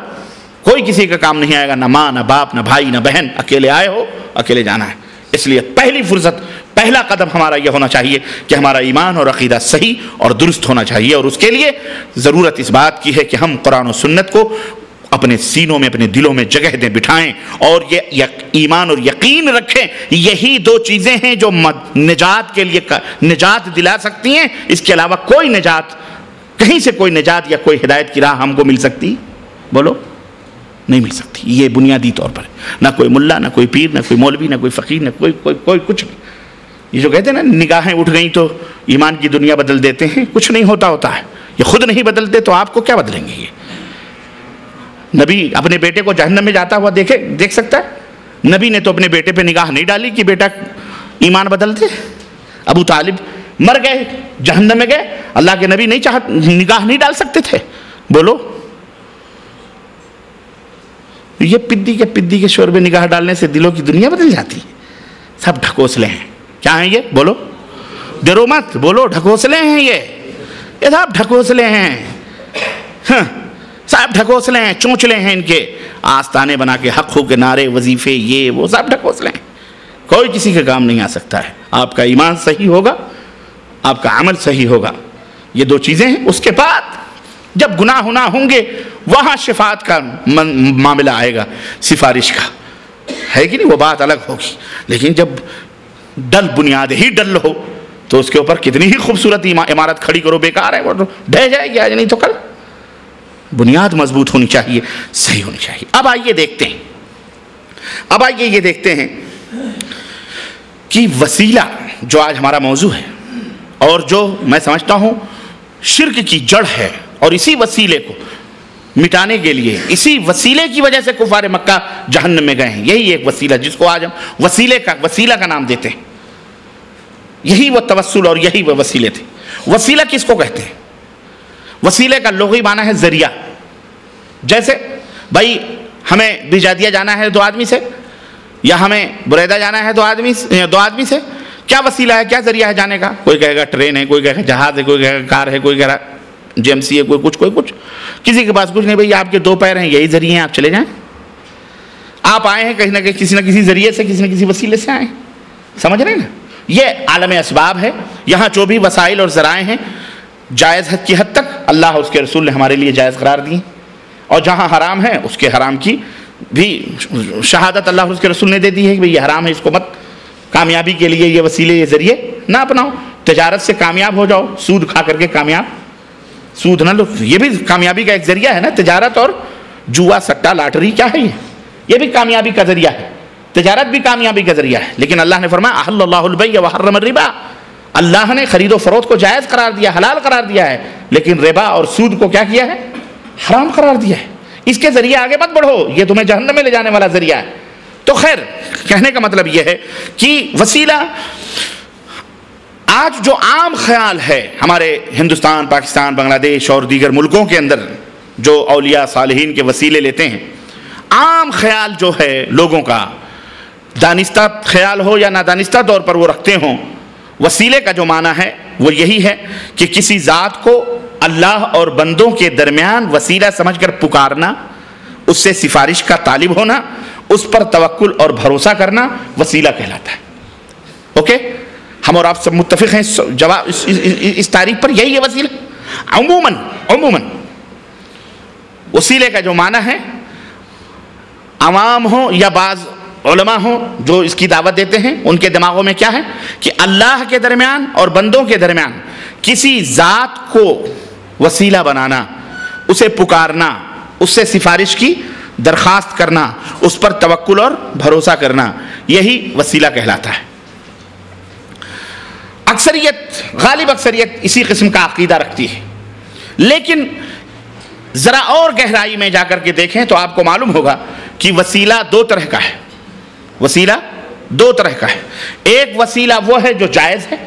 کوئی کسی کا کام نہیں آئے گا، نہ ماں نہ باپ نہ بھائی نہ بہن، اکیلے آئے ہو اکیلے جانا ہے۔ اس لیے پہلی فرصت، پہلا قدم ہمارا یہ ہونا چاہیے کہ ہمارا ایمان اور عقیدہ صحیح اور درست ہونا چاہیے، اور اس کے لیے ضرورت اس بات کی ہے کہ ہم قرآن و سنت کو اپنے سینوں میں، اپنے دلوں میں جگہ دیں، بٹھائیں، اور یہ ایمان اور یقین رکھیں۔ یہی 2 چیزیں ہیں جو نجات کے لیے نجات دلا سکتی ہیں، اس کے علاوہ کوئی نجات، کہیں سے کوئی نجات یا کوئی ہدایت کی راہ ہم کو مل سکتی؟ بولو، نہیں مل سکتی۔ یہ بنیادی طور پر نہ کوئی ملا، نہ کوئی پیر، نہ کوئی مولوی، نہ کوئی فقیر، نہ کوئی کچھ نہیں۔ یہ جو کہتے ہیں نا نگاہیں اٹھ گئیں تو ایمان کی دنیا بدل دیتے ہیں، کچھ نہیں ہوتا ہے۔ یہ خود نہیں بدلتے تو آپ کو کیا بدلیں گے؟ یہ نبی اپنے بیٹے کو جہنم میں جاتا ہوا دیکھ سکتا ہے؟ نبی نے تو اپنے بیٹے پہ نگاہ نہیں ڈالی کہ بیٹا ایمان بدل دے۔ ابو طالب مر گئے، جہنم میں گئے، اللہ کے نبی نگاہ نہیں ڈال سکتے تھے؟ بولو، یہ پدی کے شور میں نگاہ ڈالنے سے دلوں کی دنیا بدل جاتی ہے۔ سب ڈھکوسلے ہیں، کیا ہیں یہ؟ بولو، ڈرو مت، بولو، ڈھکوسلے ہیں یہ سب ڈھکوسلے ہیں، سب ڈھکوسلے ہیں، چونچلے ہیں، ان کے آستانے بنا کے حق ہو کے نعرے، وظیفے، یہ وہ سب ڈھکوسلے ہیں، کوئی کسی کے کام نہیں آ سکتا ہے۔ آپ کا ایمان صحیح ہوگا، آپ کا عمل صحیح ہوگا، یہ 2 چیزیں ہیں۔ اس کے بعد جب گناہ ہوں گے وہاں شفاعت کا معاملہ آئے گا، سفارش کا، ہے کہ نہیں؟ وہ بات الگ ہوگی۔ لیکن جب بنیاد ہی ڈل ہو تو اس کے اوپر کتنی ہی خوبصورت عمارت کھڑی کرو، بیکار ہے، وہ ڈھہ جائے گی آج نہیں تو کل۔ بنیاد مضبوط ہونی چاہیے، صحیح ہونی چاہیے۔ اب آئیے یہ دیکھتے ہیں کہ وسیلہ جو آج ہمارا موضوع ہے، اور جو میں سمجھتا ہوں شرک کی جڑ ہے، اور اسی وسیلے کو مٹانے کے لیے، اسی وسیلے کی وجہ سے کفار مکہ جہنم میں گئے ہیں. یہی ایک وسیلہ جس کو آج ہم وسیلہ کا نام دیتے ہیں. یہی وہ توسل اور یہی وہ وسیلے تھے. وسیلہ کس کو کہتے ہیں؟ وسیلے کا لغوی معنی ہے ذریعہ. جیسے بھائی ہمیں بجادیہ جانا ہے 2 آدمی سے، یا ہمیں بریدہ جانا ہے 2 آدمی سے، کیا وسیلہ ہے، کیا ذریعہ ہے جانے کا؟ کوئی کہے گا ٹرین ہے، کوئی کہے گا جہاز ہے، کوئی کہے گا کار ہے، کوئی کہے گا GMC ہے، کوئی کچھ. کسی کے پاس کچھ نہیں. بھائی آپ کے 2 پیر ہیں، یہی ذریعے ہیں، آپ چلے جائیں. آپ آئے ہیں کہیں نہ کہیں، کسی نہ کسی ذریعے سے، کسی نہ کسی وسیلے سے آئے. سمجھ رہے ہیں نا؟ یہ عالم اسباب ہے. یہاں جو بھی وسائل اور ذرائع ہیں جائز حد کی حد تک اللہ اس کے رسول نے ہمارے لیے جائز قرار دی، اور جہاں حرام ہے اس کے حرام کی بھی شہادت اللہ اور اس کے رسول نے دے دی ہے کہ یہ حرام ہے، اس کو مت، کامیابی کے لیے یہ وسیلے یہ ذریعے نہ اپناؤ. تجارت سے کامیاب ہو جاؤ، سود کھا کر کے کامیاب، سود نہ لو. یہ بھی کامیابی کا ایک ذریعہ ہے نا. تجارت اور جوا سٹا لاٹری کیا ہے، یہ بھی کامیابی کا ذریعہ ہے. تجارت بھی کامیابی کا ذریعہ ہے. لیکن اللہ نے فرمایا احل اللہ البیع وحرم الربا، اللہ نے خرید و فروخت کو جائز قرار دیا، حلال قرار دیا ہے، لیکن ربا اور سود کو کیا کیا ہے؟ حرام قرار دیا ہے. اس کے ذریعے آگے مت بڑھو، یہ تمہیں جہنم میں لے جانے والا ذریعہ ہے. تو خیر، کہنے کا مطلب یہ ہے کہ وسیلہ آج جو عام خیال ہے ہمارے ہندوستان، پاکستان، بنگلہ دیش اور دیگر ملکوں کے اندر جو اولیاء صالحین کے وسیلے لیتے ہیں، عام خیال جو ہے لوگوں کا، دانستہ خیال ہو یا نادانستہ طور پر وہ رکھتے ہوں، وسیلے کا جو معنی ہے وہ یہی ہے کہ کسی ذات کو اللہ اور بندوں کے درمیان وسیلہ سمجھ کر پکارنا، اس سے سفارش کا طالب ہونا، اس پر توکل اور بھروسہ کرنا وسیلہ کہلاتا ہے. اوکے، ہم اور آپ سب متفق ہیں اس تعریف پر. یہی ہے وسیلہ. عموماً وسیلے کا جو معنی ہے، عوام ہوں یا بعض علماء ہوں جو اس کی دعوت دیتے ہیں، ان کے دماغوں میں کیا ہے کہ اللہ کے درمیان اور بندوں کے درمیان کسی ذات کو وسیلہ بنانا، اسے پکارنا، اس سے سفارش کی درخواست کرنا، اس پر توکل اور بھروسہ کرنا، یہی وسیلہ کہلاتا ہے. غالب اکثریت اسی قسم کا عقیدہ رکھتی ہے. لیکن ذرا اور گہرائی میں جا کر کے دیکھیں تو آپ کو معلوم ہوگا کہ وسیلہ 2 طرح کا ہے. وسیلہ 2 طرح کا ہے. ایک وسیلہ وہ ہے جو جائز ہے،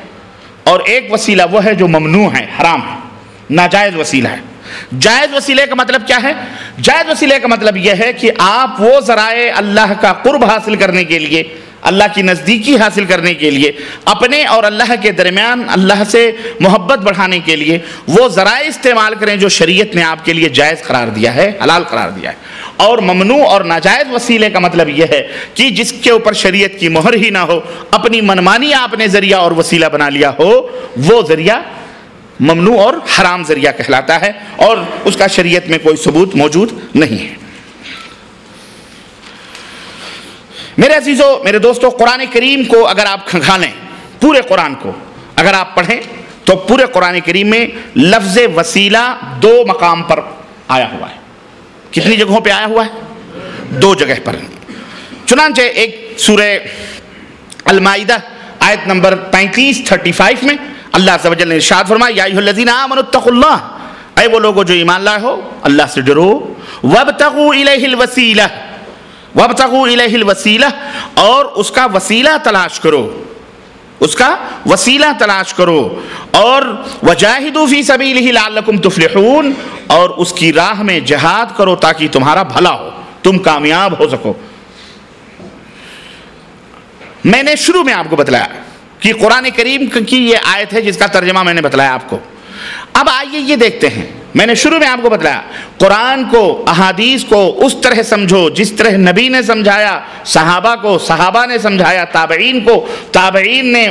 اور ایک وسیلہ وہ ہے جو ممنوع ہے، حرام ہے، ناجائز وسیلہ ہے. جائز وسیلے کا مطلب کیا ہے؟ جائز وسیلے کا مطلب یہ ہے کہ آپ وہ ذرائع اللہ کا قرب حاصل کرنے کے لیے، اللہ کی نزدیکی حاصل کرنے کے لیے، اپنے اور اللہ کے درمیان اللہ سے محبت بڑھانے کے لیے وہ ذرائع استعمال کریں جو شریعت نے آپ کے لیے جائز قرار دیا ہے، حلال قرار دیا ہے. اور ممنوع اور ناجائز وسیلے کا مطلب یہ ہے کہ جس کے اوپر شریعت کی مہر ہی نہ ہو، اپنی منمانی آپ نے ذریعہ اور وسیلہ بنا لیا ہو، وہ ذریعہ ممنوع اور حرام ذریعہ کہلاتا ہے، اور اس کا شریعت میں کوئی ثبوت موجود نہیں ہے. میرے عزیزو، میرے دوستو، قرآن کریم کو اگر آپ کھنگالیں، پورے قرآن کو اگر آپ پڑھیں تو پورے قرآن کریم میں لفظ وسیلہ 2 مقام پر آیا ہوا ہے. کتنی جگہوں پہ آیا ہوا ہے؟ 2 جگہ پر. چنانچہ ایک سورہ المائدہ آیت نمبر 35 میں اللہ عز و جل نے ارشاد فرمایا، یا ایھا الذین آمنوا اتقوا اللہ، اے وہ لوگو جو ایمان لائے ہو، اللہ سے ڈرو، وابتغوا الیہ الوسیلہ، وابتغوا الیہ الوسیلہ، اور اس کا وسیلہ تلاش کرو، اس کا وسیلہ تلاش کرو، اور وجاہدوا فی سبیلہ لعلکم تفلحون، اور اس کی راہ میں جہاد کرو تاکہ تمہارا بھلا ہو، تم کامیاب ہو سکو. میں نے شروع میں آپ کو بتلایا کہ قرآن کریم کی یہ آیت ہے جس کا ترجمہ میں نے بتلایا آپ کو. اب آئیے یہ دیکھتے ہیں، میں نے شروع میں آپ کو بتلایا قرآن کو، احادیث کو اس طرح سمجھو جس طرح نبی نے سمجھایا، صحابہ کو صحابہ نے سمجھایا، تابعین کو تابعین نے،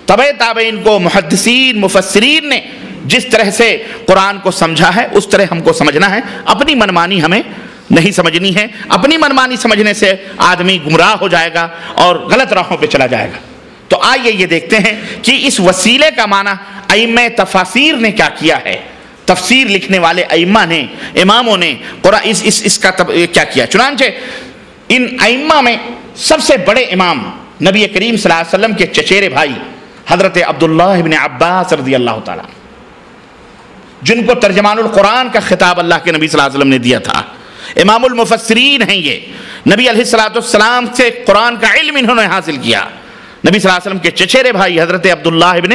تبع تابعین کو محدثین مفسرین نے جس طرح سے قرآن کو سمجھا ہے اس طرح ہم کو سمجھنا ہے. اپنی منمانی ہمیں نہیں سمجھنی ہے. اپنی منمانی سمجھنے سے آدمی گمراہ ہو جائے گا اور غلط راہوں پہ چلا جائے گا. تو آئیے یہ دیکھتے ہیں کہ اس وسیلے کا معنی ائمہ تفاسیر نے کیا کیا ہے، تفسیر لکھنے والے ائمہ نے، اماموں نے اس کا کیا کیا. چنانچہ ان ائمہ میں سب سے بڑے امام نبی کریم صلی اللہ علیہ وسلم کے چچیرے بھائی حضرت عبداللہ ابن عباس رضی اللہ تعالیٰ. جن کو ترجمان القرآن کا خطاب اللہ کے نبی صلی اللہ علیہ وسلم نے دیا تھا، امام المفسرین ہیں یہ، نبی علیہ السلام سے قرآن کا علم انہوں نے حاصل کیا، نبی صلی اللہ علیہ وسلم کے چچیرے بھائی حضرت عبداللہ ابن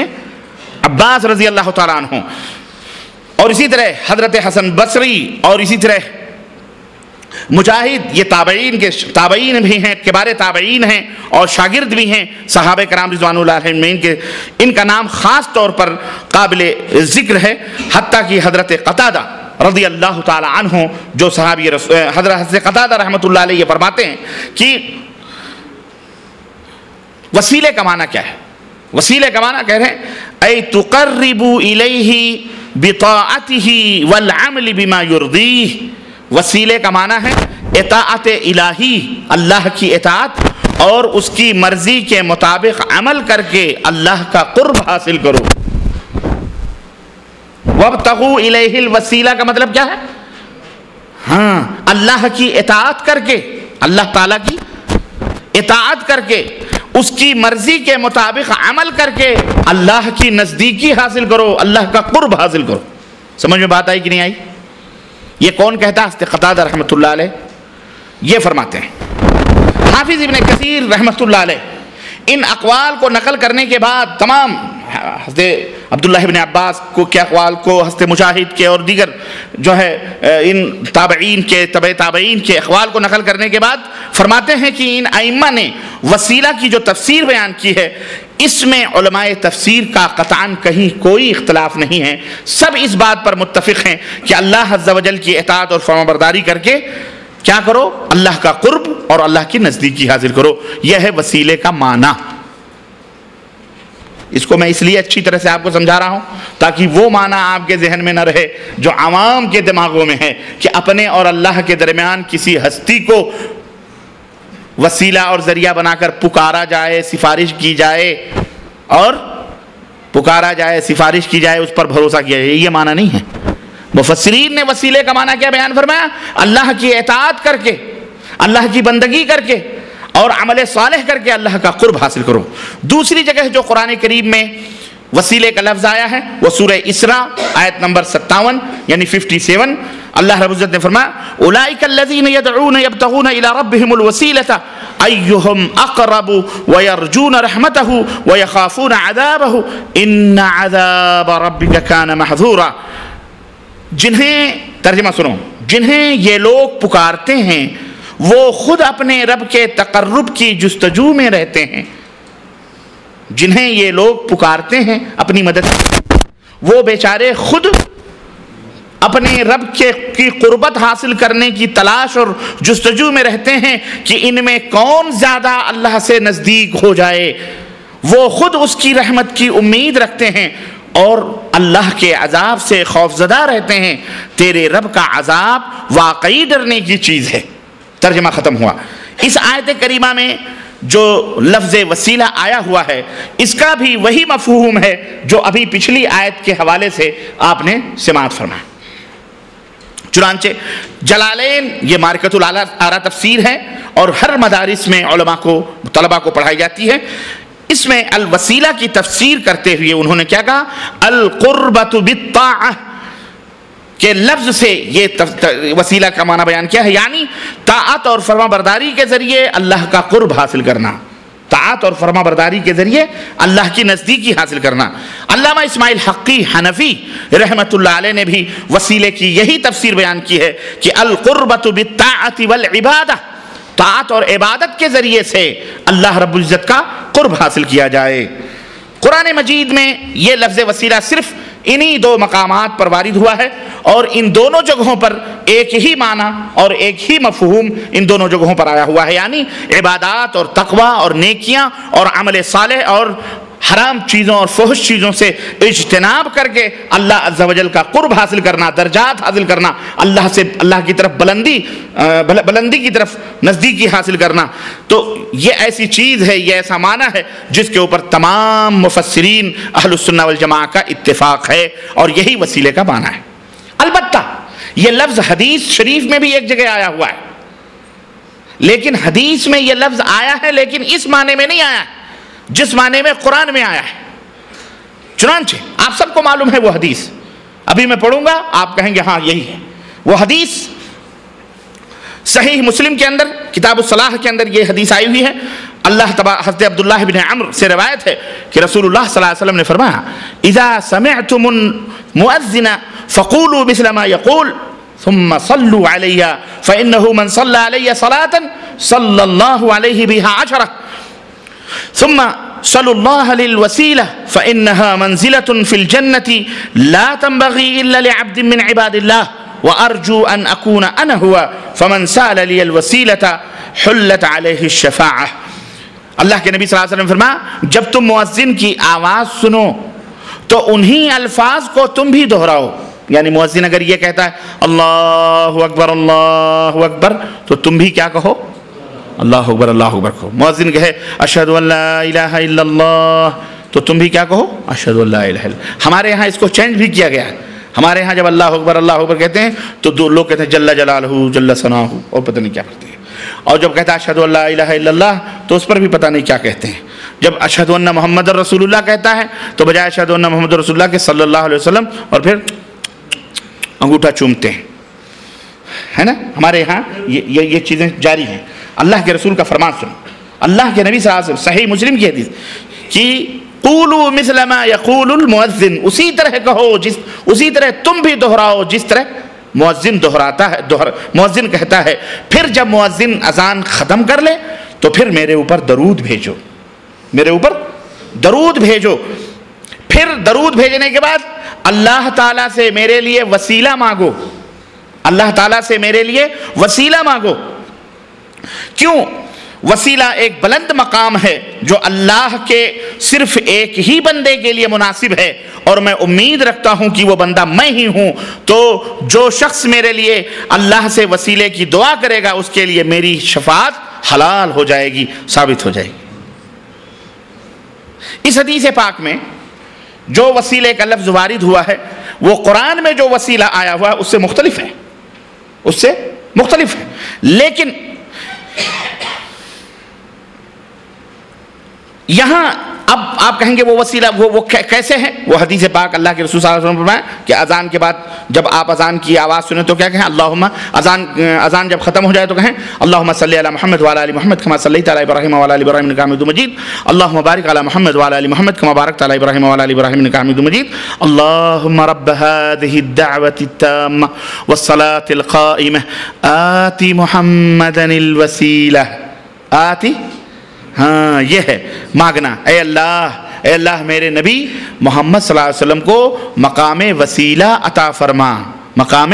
عباس رضی اللہ تعالیٰ عنہ، اور اسی طرح حضرت حسن بصری، اور اسی طرح مجاہد، یہ تابعین بھی ہیں، کبار تابعین ہیں اور شاگرد بھی ہیں صحابہ کرام رضوان اللہ علیہم میں، ان کا نام خاص طور پر قابل ذکر ہے، حتیٰ کہ حضرت قتادہ رضی اللہ تعالی عنہ جو صحابی حضرت قتادہ رحمۃ اللہ علیہ یہ فرماتے ہیں کہ وسیلے کا معنی کیا ہے؟ وسیلے کا معنی کہہ رہے ہیں اے تقرب الیہ بطاعتہ والعمل بما یرضیہ، وسیلے کا معنی ہے اطاعت الہی، اللہ کی اطاعت اور اس کی مرضی کے مطابق عمل کر کے اللہ کا قرب حاصل کرو۔ وابتغوا الیہ الوسیلہ کا مطلب کیا ہے؟ ہاں، اللہ کی اطاعت کر کے، اللہ تعالیٰ کی اطاعت کر کے، اس کی مرضی کے مطابق عمل کر کے اللہ کی نزدیکی حاصل کرو، اللہ کا قرب حاصل کرو۔ سمجھ میں بات آئی کہ نہیں آئی؟ یہ کون کہتا ہے؟ حضرت قتادہ رحمۃ اللہ علیہ یہ فرماتے ہیں۔ حافظ ابن کثیر رحمۃ اللہ علیہ ان اقوال کو نقل کرنے کے بعد تمام حضرت عبداللہ ابن عباس کو کے اقوال کو، حضرت مجاہد کے اور دیگر جو ہے ان تابعین کے تبع تابعین کے اقوال کو نقل کرنے کے بعد فرماتے ہیں کہ ان ائمہ نے وسیلہ کی جو تفسیر بیان کی ہے، اس میں علماء تفسیر کا قطعاً کہیں کوئی اختلاف نہیں ہے، سب اس بات پر متفق ہیں کہ اللہ عز و جل کی اطاعت اور فرمانبرداری کر کے کیا کرو؟ اللہ کا قرب اور اللہ کی نزدیکی حاصل کرو۔ یہ ہے وسیلے کا معنی۔ اس کو میں اس لیے اچھی طرح سے آپ کو سمجھا رہا ہوں تاکہ وہ معنی آپ کے ذہن میں نہ رہے جو عوام کے دماغوں میں ہے کہ اپنے اور اللہ کے درمیان کسی ہستی کو وسیلہ اور ذریعہ بنا کر پکارا جائے، سفارش کی جائے، اور پکارا جائے، سفارش کی جائے، اس پر بھروسہ کیا جائے، یہ معنی نہیں ہے۔ مفسرین نے وسیلے کا معنی کیا بیان فرمایا؟ اللہ کی اطاعت کر کے، اللہ کی بندگی کر کے اور عمل صالح کر کے اللہ کا قرب حاصل کرو۔ دوسری جگہ جو قرآن کریم میں وسیلے کا لفظ آیا ہے وہ سورہ اسراء آیت نمبر 57 یعنی 57، اللہ رب العزت نے فرمایا اولئک الذین یدعون یبتغون الی ربہم الوسیلۃ ایہم اقرب ویرجون رحمتہ ویخافون عذابہ ان عذاب ربک کان محذورا۔ جنہیں، ترجمہ سنو، جنہیں یہ لوگ پکارتے ہیں وہ خود اپنے رب کے تقرب کی جستجو میں رہتے ہیں۔ جنہیں یہ لوگ پکارتے ہیں اپنی مدد، وہ بیچارے خود اپنے رب کی قربت حاصل کرنے کی تلاش اور جستجو میں رہتے ہیں کہ ان میں کون زیادہ اللہ سے نزدیک ہو جائے۔ وہ خود اس کی رحمت کی امید رکھتے ہیں اور اللہ کے عذاب سے خوف زدہ رہتے ہیں۔ تیرے رب کا عذاب واقعی ڈرنے کی چیز ہے۔ ترجمہ ختم ہوا۔ اس آیت کریمہ میں جو لفظ وسیلہ آیا ہوا ہے اس کا بھی وہی مفہوم ہے جو ابھی پچھلی آیت کے حوالے سے آپ نے سماعت فرمایا۔ چنانچہ جلالین یہ مارکۃ الاعلیٰ تفسیر ہے اور ہر مدارس میں علماء کو، طلباء کو پڑھائی جاتی ہے۔ اس میں الوسیلہ کی تفسیر کرتے ہوئے انہوں نے کیا کہا؟ القربۃ بالطاعہ کے لفظ سے یہ وسیلہ کا معنی بیان کیا ہے، یعنی طاعت اور فرما برداری کے ذریعے اللہ کا قرب حاصل کرنا، طاعت اور فرما برداری کے ذریعے اللہ کی نزدیکی حاصل کرنا۔ علامہ اسماعیل حقی حنفی رحمۃ اللہ علیہ نے بھی وسیلے کی یہی تفسیر بیان کی ہے کہ القربۃ بالطاعۃ والعبادہ، طاعت اور عبادت کے ذریعے سے اللہ رب العزت کا قرب حاصل کیا جائے۔ قرآن مجید میں یہ لفظ وسیلہ صرف انہی دو مقامات پر وارد ہوا ہے اور ان دونوں جگہوں پر ایک ہی معنی اور ایک ہی مفہوم ان دونوں جگہوں پر آیا ہوا ہے، یعنی عبادات اور تقوی اور نیکیاں اور عمل صالح اور حرام چیزوں اور فحش چیزوں سے اجتناب کر کے اللہ عز و جل کا قرب حاصل کرنا، درجات حاصل کرنا، اللہ سے اللہ کی طرف بلندی کی طرف نزدیکی حاصل کرنا۔ تو یہ ایسی چیز ہے، یہ ایسا معنی ہے جس کے اوپر تمام مفسرین اہل السنہ والجماعہ کا اتفاق ہے اور یہی وسیلے کا معنی ہے۔ البتہ یہ لفظ حدیث شریف میں بھی ایک جگہ آیا ہوا ہے، لیکن حدیث میں یہ لفظ آیا ہے لیکن اس معنی میں نہیں آیا ہے جس معنی میں قرآن میں آیا ہے۔ چنانچہ آپ سب کو معلوم ہے وہ حدیث، ابھی میں پڑھوں گا، آپ کہیں گے ہاں یہی ہے وہ حدیث۔ صحیح مسلم کے اندر کتاب الصلاح کے اندر یہ حدیث آئی ہوئی ہے۔ حضرت عبداللہ بن عمرو سے روایت ہے کہ رسول اللہ صلی اللہ علیہ وسلم نے فرمایا اذا سمعتم المؤذن فقولوا مثل ما يقول ثم صلوا علي فإنه من صلى علي صلاة صلى الله عليه بها 10 ثم صلوا الله للوسيلة فإنها منزلة في الجنة لا تنبغي إلا لعبد من عباد الله وأرجو أن أكون أنا هو فمن سأل لي الوسيلة حلت عليه الشفاعة۔ اللہ کے نبی صلی اللہ علیہ وسلم فرمایا جب تم مؤذن کی آواز سنو تو انہی الفاظ کو تم بھی دہراؤ، یعنی مؤذن اگر یہ کہتا ہے اللہ اکبر تو تم بھی کیا کہو؟ اللہ اکبر کہو۔ مؤذن کہے اشہد ان لا الہ الا اللہ تو تم بھی کیا کہو؟ اشہد ان لا الہ الا اللہ۔ ہمارے یہاں اس کو چینج بھی کیا گیا ہے، ہمارے یہاں جب اللہ اکبر کہتے ہیں تو دو لوگ کہتے ہیں جل جلالہ جل ثناہ اور پتہ نہیں کیا کرتے ہیں، اور جب کہتا ہے اشہد ان لا الہ الا اللہ تو اس پر بھی پتہ نہیں کیا کہتے ہیں۔ جب اشہد ان محمد رسول اللہ کہتا ہے تو بجائے اشہد ان محمد رسول اللہ کے صلی اللہ علیہ وسلم اور پھر انگوٹھا چومتے ہیں، ہے نا؟ ہمارے یہاں یہ چیزیں جاری ہیں۔ اللہ کے رسول کا فرمان سنو، اللہ کے نبی صلی اللہ علیہ وسلم صحیح مسلم کی حدیث کہ قولوا مثل ما یقول المؤذن، اسی طرح کہو اسی طرح تم بھی دہراؤ جس طرح مؤذن دہراتا ہے، مؤذن کہتا ہے۔ پھر جب مؤذن اذان ختم کر لے تو پھر میرے اوپر درود بھیجو، میرے اوپر درود بھیجو۔ پھر درود بھیجنے کے بعد اللہ تعالیٰ سے میرے لیے وسیلہ مانگو، اللہ تعالیٰ سے میرے لیے وسیلہ مانگو۔ کیوں؟ وسیلہ ایک بلند مقام ہے جو اللہ کے صرف ایک ہی بندے کے لیے مناسب ہے، اور میں امید رکھتا ہوں کہ وہ بندہ میں ہی ہوں۔ تو جو شخص میرے لیے اللہ سے وسیلے کی دعا کرے گا اس کے لیے میری شفاعت حلال ہو جائے گی، ثابت ہو جائے گی۔ اس حدیث پاک میں جو وسیلے کا لفظ وارد ہوا ہے وہ قرآن میں جو وسیلہ آیا ہوا ہے اس سے مختلف ہے، اس سے مختلف ہے۔ لیکن یہاں اب آپ کہیں گے وہ وسیلہ وہ کیسے ہے؟ وہ حدیث پاک اللہ کے رسول صلی اللہ علیہ وسلم فرمایا کہ اذان کے بعد جب آپ اذان کی آواز سنیں تو کیا کہیں؟ اللہم اذان جب ختم ہو جائے تو کہیں اللہم صلی علی محمد وعلی آل محمد کما صلیت علی ابراہیم وعلی آل ابراہیم انک حمید مجید، اللہم بارک علی محمد وعلی آل محمد کما بارکت علی ابراہیم وعلی آل ابراہیم انک حمید مجید، اللہم رب هذه الدعوة التامة والصلاة القائمة آتی محمدا الوسیلہ۔ آتی، ہاں یہ ہے مانگنا، اے اللہ میرے نبی محمد صلی اللہ علیہ وسلم کو مقام وسیلہ عطا فرما، مقام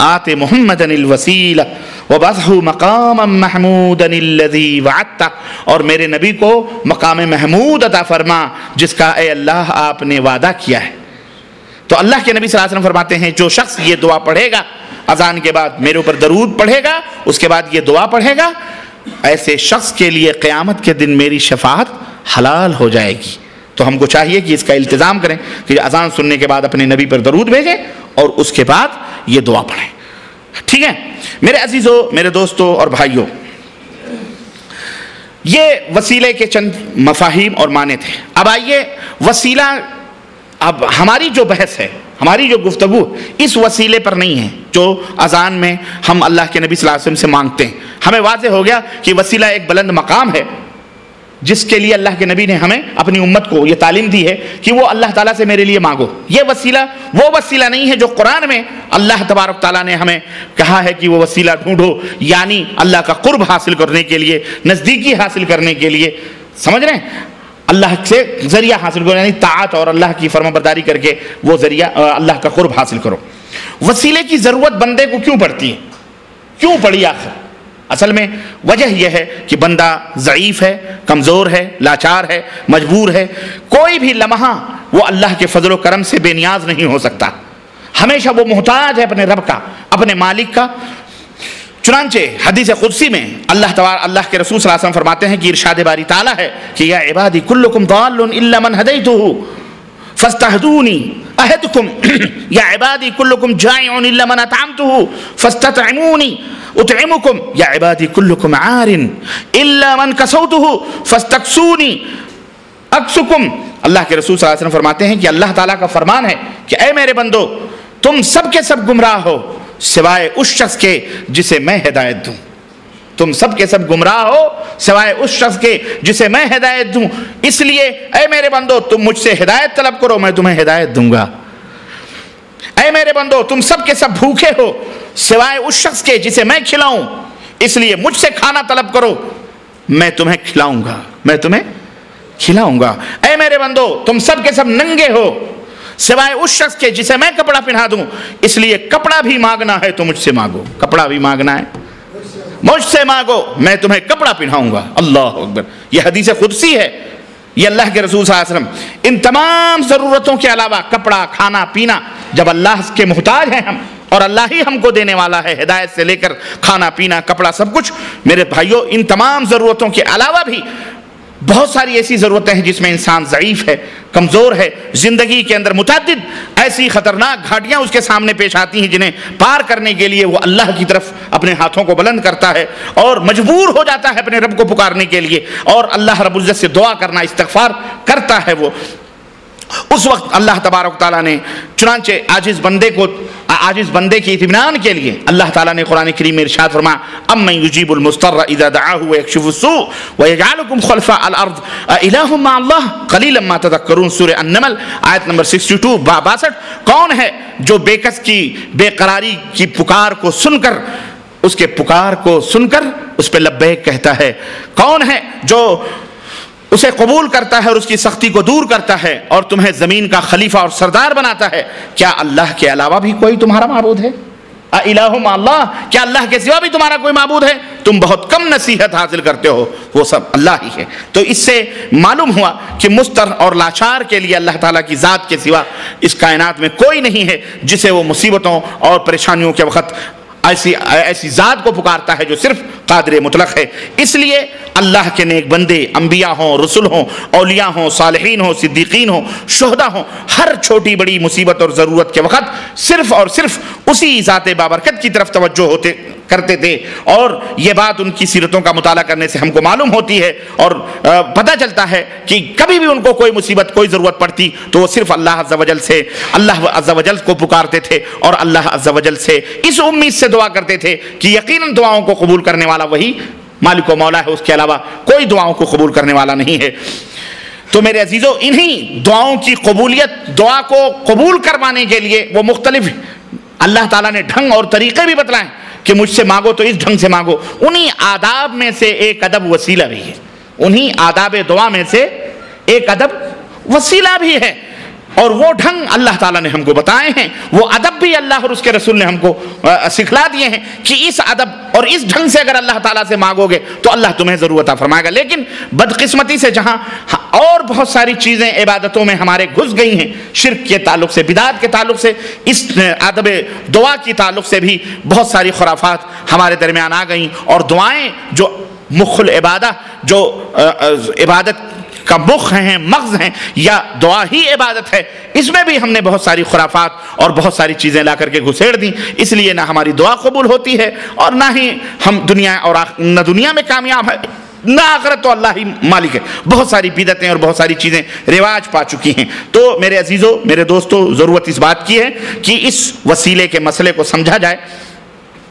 آت محمد الوسیلہ وبعثہ مقاما محمودا الذی وعدتہ، اور میرے نبی کو مقام محمود عطا فرما جس کا اے اللہ آپ نے وعدہ کیا ہے۔ تو اللہ کے نبی صلی اللہ علیہ وسلم فرماتے ہیں جو شخص یہ دعا پڑھے گا اذان کے بعد، میرے اوپر درود پڑھے گا، اس کے بعد یہ دعا پڑھے گا، ایسے شخص کے لیے قیامت کے دن میری شفاعت حلال ہو جائے گی۔ تو ہم کو چاہیے کہ اس کا التزام کریں کہ اذان سننے کے بعد اپنے نبی پر درود بھیجیں اور اس کے بعد یہ دعا پڑھیں، ٹھیک ہے؟ میرے عزیزو، میرے دوستو اور بھائیو، یہ وسیلے کے چند مفاہیم اور معنی تھے۔ اب آئیے وسیلہ، اب ہماری جو بحث ہے، ہماری جو گفتگو اس وسیلے پر نہیں ہے جو اذان میں ہم اللہ کے نبی صلی اللہ علیہ وسلم سے مانگتے ہیں۔ ہمیں واضح ہو گیا کہ وسیلہ ایک بلند مقام ہے جس کے لیے اللہ کے نبی نے ہمیں اپنی امت کو یہ تعلیم دی ہے کہ وہ اللہ تعالیٰ سے میرے لیے مانگو۔ یہ وسیلہ وہ وسیلہ نہیں ہے جو قرآن میں اللہ تبارک تعالیٰ نے ہمیں کہا ہے کہ وہ وسیلہ ڈھونڈو، یعنی اللہ کا قرب حاصل کرنے کے لیے، نزدیکی حاصل کرنے کے لیے، سمجھ رہے ہیں؟ اللہ سے ذریعہ حاصل کرو، یعنی طاعت اور اللہ کی فرما برداری کر کے وہ ذریعہ اللہ کا قرب حاصل کرو۔ وسیلے کی ضرورت بندے کو کیوں پڑتی ہے؟ کیوں پڑی آخر؟ اصل میں وجہ یہ ہے کہ بندہ ضعیف ہے، کمزور ہے، لاچار ہے، مجبور ہے، کوئی بھی لمحہ وہ اللہ کے فضل و کرم سے بے نیاز نہیں ہو سکتا، ہمیشہ وہ محتاج ہے اپنے رب کا، اپنے مالک کا۔ چنانچہ حدیث قدسی میں اللہ کے رسول صلی اللہ علیہ وسلم فرماتے ہیں کہ ارشاد باری تعالیٰ ہے کہ یا عبادی کلکم ضال الا من ہدیتہ فاستہدونی اہدکم، یا عبادی کلکم جائع الا من اطعمتہ فاستطعمونی اطعمکم، یا عبادی کلکم عار الا من کسوتہ فاستکسونی اکسکم، اللہ کے رسول صلی اللہ علیہ وسلم فرماتے ہیں کہ اللہ تعالیٰ کا فرمان ہے کہ اے میرے بندو تم سب کے سب گمراہ ہو سوائے اس شخص کے جسے میں ہدایت دوں. تم سب کے سب گمراہ ہو سوائے اس شخص کے جسے میں ہدایت دوں، اس لیے اے میرے بندو تم مجھ سے ہدایت طلب کرو، میں تمہیں ہدایت دوں گا. اے میرے بندو تم سب کے سب بھوکے ہو سوائے اس شخص کے جسے میں کھلاؤں، اس لیے مجھ سے کھانا طلب کرو، میں تمہیں کھلاؤں گا، میں تمہیں کھلاؤں گا. اے میرے بندو تم سب کے سب ننگے ہو سوائے اس شخص کے جسے میں کپڑا پہنا دوں، اس لیے کپڑا بھی مانگنا ہے تو مجھ سے مانگو، کپڑا بھی مانگنا ہے مجھ سے مانگو، میں تمہیں کپڑا پہناؤں گا. اللہ اکبر. یہ حدیث قدسی ہے. یہ اللہ کے رسول صلی اللہ علیہ وسلم ان تمام ضرورتوں کے علاوہ کپڑا، کھانا پینا، جب اللہ کے محتاج ہیں ہم اور اللہ ہی ہم کو دینے والا ہے، ہدایت سے لے کر کھانا پینا کپڑا سب کچھ، میرے بھائیوں ان تمام ضرورتوں کے علاوہ بھی بہت ساری ایسی ضرورتیں ہیں جس میں انسان ضعیف ہے، کمزور ہے. زندگی کے اندر متعدد ایسی خطرناک گھاٹیاں اس کے سامنے پیش آتی ہیں جنہیں پار کرنے کے لیے وہ اللہ کی طرف اپنے ہاتھوں کو بلند کرتا ہے اور مجبور ہو جاتا ہے اپنے رب کو پکارنے کے لیے اور اللہ رب العزت سے دعا کرنا، استغفار کرتا ہے. وہ اس وقت اللہ تبارک تعالیٰ نے چنانچہ عاجز بندے کی اطمینان کے لیے اللہ تعالیٰ نے قرآن کریم میں ارشاد فرمایا امن یجیب المضطر اذا دعاہ ویکشف السوء ویجعلکم خلفاء الارض االہ مع اللہ قلیلا ما تذکرون. سورہ النمل آیت نمبر 62 62. کون ہے جو بے کس کی بے قراری کی پکار کو سن کر اس کے پکار کو سن کر اس پہ لبیک کہتا ہے؟ کون ہے جو اسے قبول کرتا ہے اور اس کی سختی کو دور کرتا ہے اور تمہیں زمین کا خلیفہ اور سردار بناتا ہے؟ کیا اللہ کے علاوہ بھی کوئی تمہارا معبود ہے؟ الہ مع اللہ، کیا اللہ کے سوا بھی تمہارا کوئی معبود ہے؟ تم بہت کم نصیحت حاصل کرتے ہو، وہ سب اللہ ہی ہے. تو اس سے معلوم ہوا کہ مضطر اور لاچار کے لیے اللہ تعالیٰ کی ذات کے سوا اس کائنات میں کوئی نہیں ہے جسے وہ مصیبتوں اور پریشانیوں کے وقت ایسی ذات کو پکارتا ہے جو صرف قادر مطلق ہے. اس لیے اللہ کے نیک بندے، انبیاء ہوں، رسول ہوں، اولیاء ہوں، صالحین ہوں، صدیقین ہوں، شہداء ہوں، ہر چھوٹی بڑی مصیبت اور ضرورت کے وقت صرف اور صرف اسی ذات بابرکت کی طرف توجہ کرتے تھے. اور یہ بات ان کی سیرتوں کا مطالعہ کرنے سے ہم کو معلوم ہوتی ہے اور پتہ چلتا ہے کہ کبھی بھی ان کو کوئی مصیبت، کوئی ضرورت پڑتی تو وہ صرف اللہ عز و جل کو پکارتے تھے اور اللہ عز و جل سے اس امید سے دعا کرتے تھے کہ یقیناً دعاؤں کو قبول کرنے والا وہی مالک و مولا ہے، اس کے علاوہ کوئی دعاؤں کو قبول کرنے والا نہیں ہے. تو میرے عزیزو انہی دعاؤں کی قبولیت، دعا کو قبول کروانے کے لیے وہ مختلف اللہ تعالیٰ نے ڈھنگ اور طریقے بھی بتلائیں کہ مجھ سے مانگو تو اس ڈھنگ سے مانگو. انہی آداب میں سے ایک ادب وسیلہ بھی ہے، انہی آداب دعا میں سے ایک ادب وسیلہ بھی ہے اور وہ ڈھنگ اللہ تعالیٰ نے ہم کو بتائے ہیں، وہ ادب بھی اللہ اور اس کے رسول نے ہم کو سکھلا دیے ہیں کہ اس ادب اور اس ڈھنگ سے اگر اللہ تعالیٰ سے مانگو گے تو اللہ تمہیں ضرور عطا فرمائے گا. لیکن بدقسمتی سے جہاں اور بہت ساری چیزیں عبادتوں میں ہمارے گھس گئی ہیں، شرک کے تعلق سے، بدعت کے تعلق سے، اس ادب دعا کی تعلق سے بھی بہت ساری خرافات ہمارے درمیان آ گئیں اور دعائیں جو مخ العبادہ، جو عبادت کا مخ ہیں، مغز ہیں، یا دعا ہی عبادت ہے، اس میں بھی ہم نے بہت ساری خرافات اور بہت ساری چیزیں لا کر کے گھسیڑ دیں. اس لیے نہ ہماری دعا قبول ہوتی ہے اور نہ ہی ہم دنیا میں کامیاب ہے، نہ آخرت تو اللہ ہی مالک ہے. بہت ساری بدعتیں اور بہت ساری چیزیں رواج پا چکی ہیں. تو میرے عزیزو، میرے دوستو، ضرورت اس بات کی ہے کہ اس وسیلے کے مسئلے کو سمجھا جائے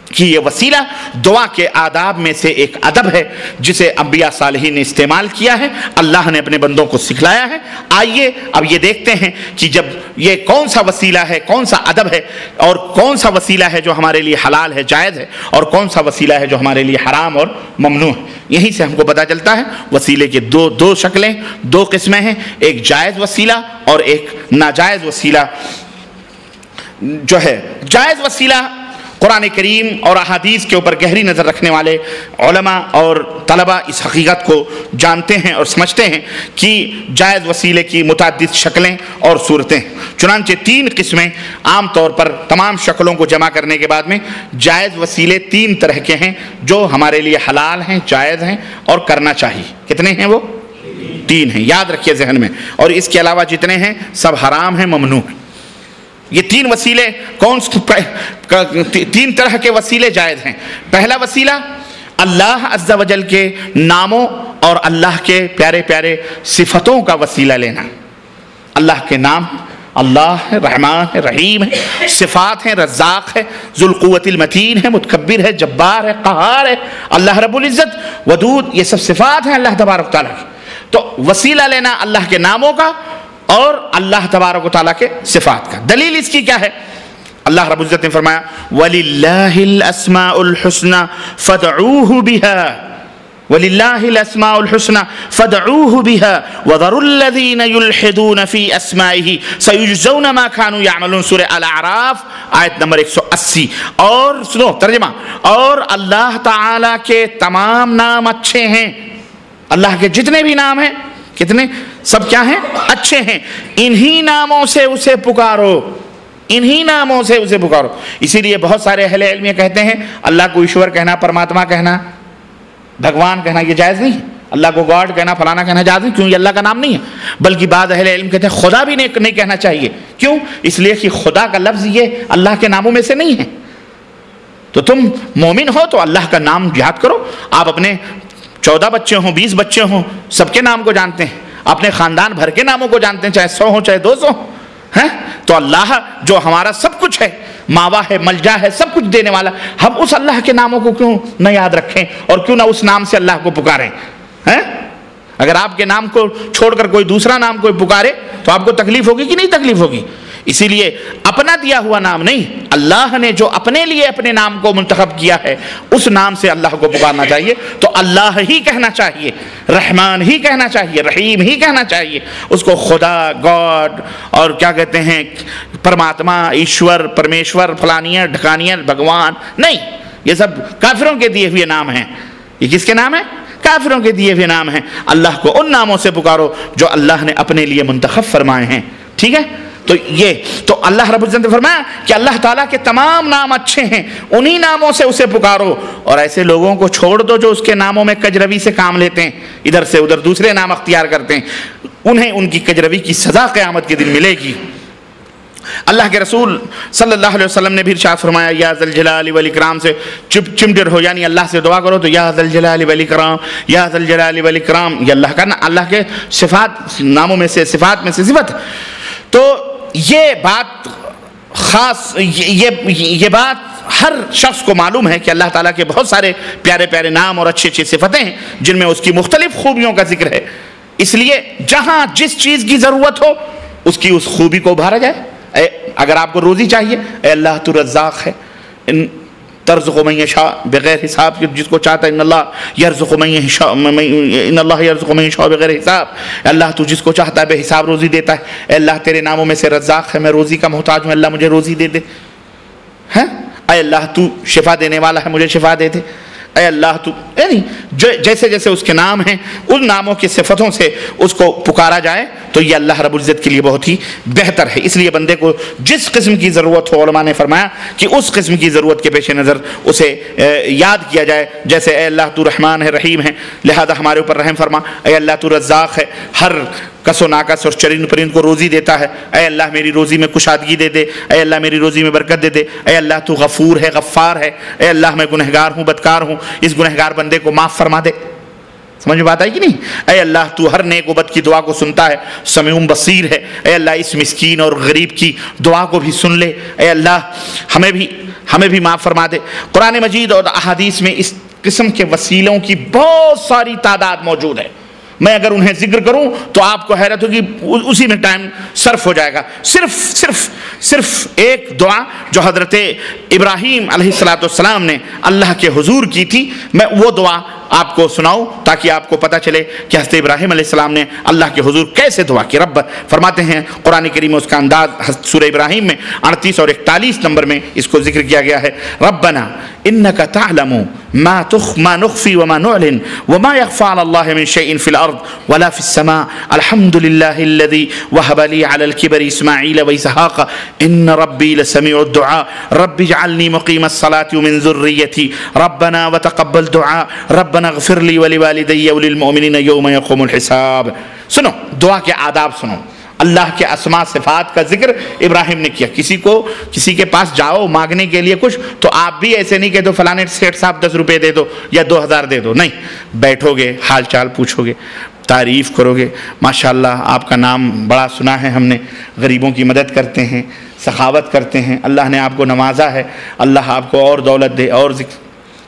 کہ یہ وسیلہ دعا کے آداب میں سے ایک ادب ہے جسے انبیاء صالحین نے استعمال کیا ہے، اللہ نے اپنے بندوں کو سکھلایا ہے. آئیے اب یہ دیکھتے ہیں کہ جب یہ کون سا وسیلہ ہے، کون سا ادب ہے، اور کون سا وسیلہ ہے جو ہمارے لیے حلال ہے، جائز ہے، اور کون سا وسیلہ ہے جو ہمارے لیے حرام اور ممنوع ہے. یہیں سے ہم کو پتہ چلتا ہے وسیلے کے دو شکلیں، دو قسمیں ہیں، ایک جائز وسیلہ اور ایک ناجائز وسیلہ. جو ہے جائز وسیلہ، قرآن کریم اور احادیث کے اوپر گہری نظر رکھنے والے علماء اور طلباء اس حقیقت کو جانتے ہیں اور سمجھتے ہیں کہ جائز وسیلے کی متعدد شکلیں اور صورتیں ہیں. چنانچہ 3 قسمیں عام طور پر تمام شکلوں کو جمع کرنے کے بعد میں جائز وسیلے 3 طرح کے ہیں جو ہمارے لیے حلال ہیں، جائز ہیں اور کرنا چاہیے. کتنے ہیں وہ؟ 3 ہیں، یاد رکھیے ذہن میں. اور اس کے علاوہ جتنے ہیں سب حرام ہیں، ممنوع ہیں. یہ 3 وسیلے 3 طرح کے وسیلے جائز ہیں. پہلا وسیلہ اللہ عز و جل کے ناموں اور اللہ کے پیارے پیارے صفتوں کا وسیلہ لینا. اللہ کے نام اللہ ہے، رحمان ہے، رحیم ہے، صفات ہیں رزاق ہے، ذو القوت المتین ہے، متکبر ہے، جبار ہے، قہار ہے، اللہ رب العزت ودود، یہ سب صفات ہیں اللہ تبارک و تعالیٰ کی۔ تو وسیلہ لینا اللہ کے ناموں کا اور اللہ تبارک و تعالیٰ کے صفات کا۔ دلیل اس کی کیا ہے؟ اللہ رب العزت نے فرمایا وَلِلَّهِ الْأَسْمَاءُ الْحُسْنَى فَادْعُوهُ بِهَا وَلِلَّهِ الْأَسْمَاءُ الْحُسْنَى فَادْعُوهُ بِهَا وَذَرُوا الَّذِينَ يُلْحِدُونَ فِي أَسْمَائِهِ سَيُجْزَوْنَ مَا كَانُوا يَعْمَلُونَ سورہ الاعراف آیت نمبر 180۔ اور سنو ترجمہ، اور اللہ تعالیٰ کے تمام نام اچھے ہیں، اللہ کے جتنے بھی نام ہیں، کتنے سب کیا ہیں؟ اچھے ہیں، انہی ناموں سے اسے پکارو، انہی ناموں سے اسے پکارو۔ اسی لیے بہت سارے اہل علم یہ کہتے ہیں اللہ کو ایشور کہنا، پرماتما کہنا، بھگوان کہنا یہ جائز نہیں، اللہ کو گاڈ کہنا، فلانا کہنا جائز نہیں، کیوں؟ یہ اللہ کا نام نہیں ہے۔ بلکہ بعض اہل علم کہتے ہیں خدا بھی نہیں کہنا چاہیے، کیوں؟ اس لیے کہ خدا کا لفظ یہ اللہ کے ناموں میں سے نہیں ہے۔ تو تم مومن ہو تو اللہ کا نام یاد کرو۔ آپ اپنے 14 بچے ہوں، 20 بچے ہوں، سب کے نام کو جانتے ہیں، اپنے خاندان بھر کے ناموں کو جانتے ہیں، چاہے 100 ہوں چاہے 200 ہیں۔ تو اللہ جو ہمارا سب کچھ ہے، ماوا ہے، ملجا ہے، سب کچھ دینے والا، ہم اس اللہ کے ناموں کو کیوں نہ یاد رکھیں اور کیوں نہ اس نام سے اللہ کو پکاریں؟ اگر آپ کے نام کو چھوڑ کر کوئی دوسرا نام کوئی پکارے تو آپ کو تکلیف ہوگی کہ نہیں تکلیف ہوگی؟ اسی لیے اپنا دیا ہوا نام نہیں، اللہ نے جو اپنے لیے اپنے نام کو منتخب کیا ہے اس نام سے اللہ کو پکارنا چاہیے۔ تو اللہ ہی کہنا چاہیے، رحمان ہی کہنا چاہیے، رحیم ہی کہنا چاہیے، اس کو خدا، گاڈ اور کیا کہتے ہیں پرماتما، ایشور، پرمیشور، فلانیہ ڈھکانیہ، بھگوان نہیں، یہ سب کافروں کے دیے ہوئے نام ہیں۔ یہ کس کے نام ہیں؟ کافروں کے دیے ہوئے نام ہیں۔ اللہ کو ان ناموں سے پکارو جو اللہ نے اپنے لیے منتخب فرمائے ہیں، ٹھیک ہے؟ تو اللہ رب العزت نے فرمایا کہ اللہ تعالیٰ کے تمام نام اچھے ہیں، انہی ناموں سے اسے پکارو۔ اور ایسے لوگوں کو چھوڑ دو جو اس کے ناموں میں کجروی سے کام لیتے ہیں، ادھر سے ادھر دوسرے نام اختیار کرتے ہیں، انہیں ان کی کجروی کی سزا قیامت کے دن ملے گی۔ اللہ کے رسول صلی اللہ علیہ وسلم نے بھی ارشاد فرمایا یا ذل جلال والاکرام سے چمٹر ہو، یعنی اللہ سے دعا کرو تو یا ذل جلال والاکرام، یا ذل جلال والاکرام، یہ اللہ کا اللہ کے صفات ناموں میں سے، صفات میں سے صفت۔ تو یہ بات خاص، یہ بات ہر شخص کو معلوم ہے کہ اللہ تعالیٰ کے بہت سارے پیارے پیارے نام اور اچھی اچھی صفتیں ہیں جن میں اس کی مختلف خوبیوں کا ذکر ہے۔ اس لیے جہاں جس چیز کی ضرورت ہو اس کی اس خوبی کو ابھارا جائے۔ اگر آپ کو روزی چاہیے، اے اللہ تو رزاق ہے، ترزق من یشاء بغیر حساب، جس کو چاہتا ہے ان اللہ یرزق من یشاء، ان اللہ یرزق من یشاء بغیر حساب، اللہ تو جس کو چاہتا ہے بے حساب روزی دیتا ہے۔ اے اللہ تیرے ناموں میں سے رزاق ہے، میں روزی کا محتاج ہوں، اللہ مجھے روزی دے دے۔ اے اللہ تو شفا دینے والا ہے، مجھے شفا دے دے۔ اے اللہ تو، یعنی جیسے جیسے اس کے نام ہیں ان ناموں کی صفتوں سے اس کو پکارا جائے تو یہ اللہ رب العزت کے لیے بہت ہی بہتر ہے۔ اس لیے بندے کو جس قسم کی ضرورت ہو، علماء نے فرمایا کہ اس قسم کی ضرورت کے پیش نظر اسے یاد کیا جائے، جیسے اے اللہ تو رحمان ہے، رحیم ہے، لہذا ہمارے اوپر رحم فرما۔ اے اللہ تو رزاق ہے، ہر کس و ناکس اور چرند پرند کو روزی دیتا ہے، اے اللہ میری روزی میں کشادگی دے دے، اے اللہ میری روزی میں برکت دے دے۔ اے اللہ تو غفور ہے، غفار ہے، اے اللہ میں گنہگار ہوں، بدکار ہوں، اس گنہگار بندے کو معاف فرما دے۔ سمجھ میں بات آئی کہ نہیں؟ اے اللہ تو ہر نیک و بد کی دعا کو سنتا ہے، سمیع بصیر ہے، اے اللہ اس مسکین اور غریب کی دعا کو بھی سن لے، اے اللہ ہمیں بھی معاف فرما دے۔ قرآن مجید اور احادیث میں اس قسم کے وسیلوں کی بہت ساری تعداد موجود ہے، میں اگر انہیں ذکر کروں تو آپ کو حیرت ہوگی، اسی میں ٹائم صرف ہو جائے گا۔ صرف ایک دعا جو حضرت ابراہیم علیہ السلام نے اللہ کے حضور کی تھی، میں وہ دعا آپ کو سناؤں تاکہ آپ کو پتہ چلے کہ حضرت ابراہیم علیہ السلام نے اللہ کے حضور کیسے دعا کی۔ رب فرماتے ہیں قرآن کریم میں اس کا انداز سورہ ابراہیم میں 38 اور 41 نمبر میں اس کو ذکر کیا گیا ہے۔ ربنا انک تعلم ما نخفی وما نعلن وما يخفى على الله من شيء في الارض ولا في السماء الحمد لله الذي وهب لي على الكبر اسماعيل واسحاق ان ربي لسميع الدعاء رب اجعلني مقيم الصلاة ومن ذريتي ربنا وتقبل دعاء ربنا اغفر لي ولوالدي وللمؤمنين يوم يقوم الحساب۔ سنو دعا کے آداب سنو، اللہ کے اسماء صفات کا ذکر ابراہیم نے کیا۔ کسی کے پاس جاؤ مانگنے کے لیے کچھ تو آپ بھی ایسے نہیں کہ تو فلانے سیٹ صاحب 10 روپے دے دو یا 2000 دے دو، نہیں، بیٹھو گے، حال چال پوچھو گے، تعریف کرو گے. ماشاءاللہ آپ کا نام بڑا سنا ہے ہم نے, غریبوں کی مدد کرتے ہیں, سخاوت کرتے ہیں, اللہ نے آپ کو نوازا ہے, اللہ آپ کو اور دولت دے. اور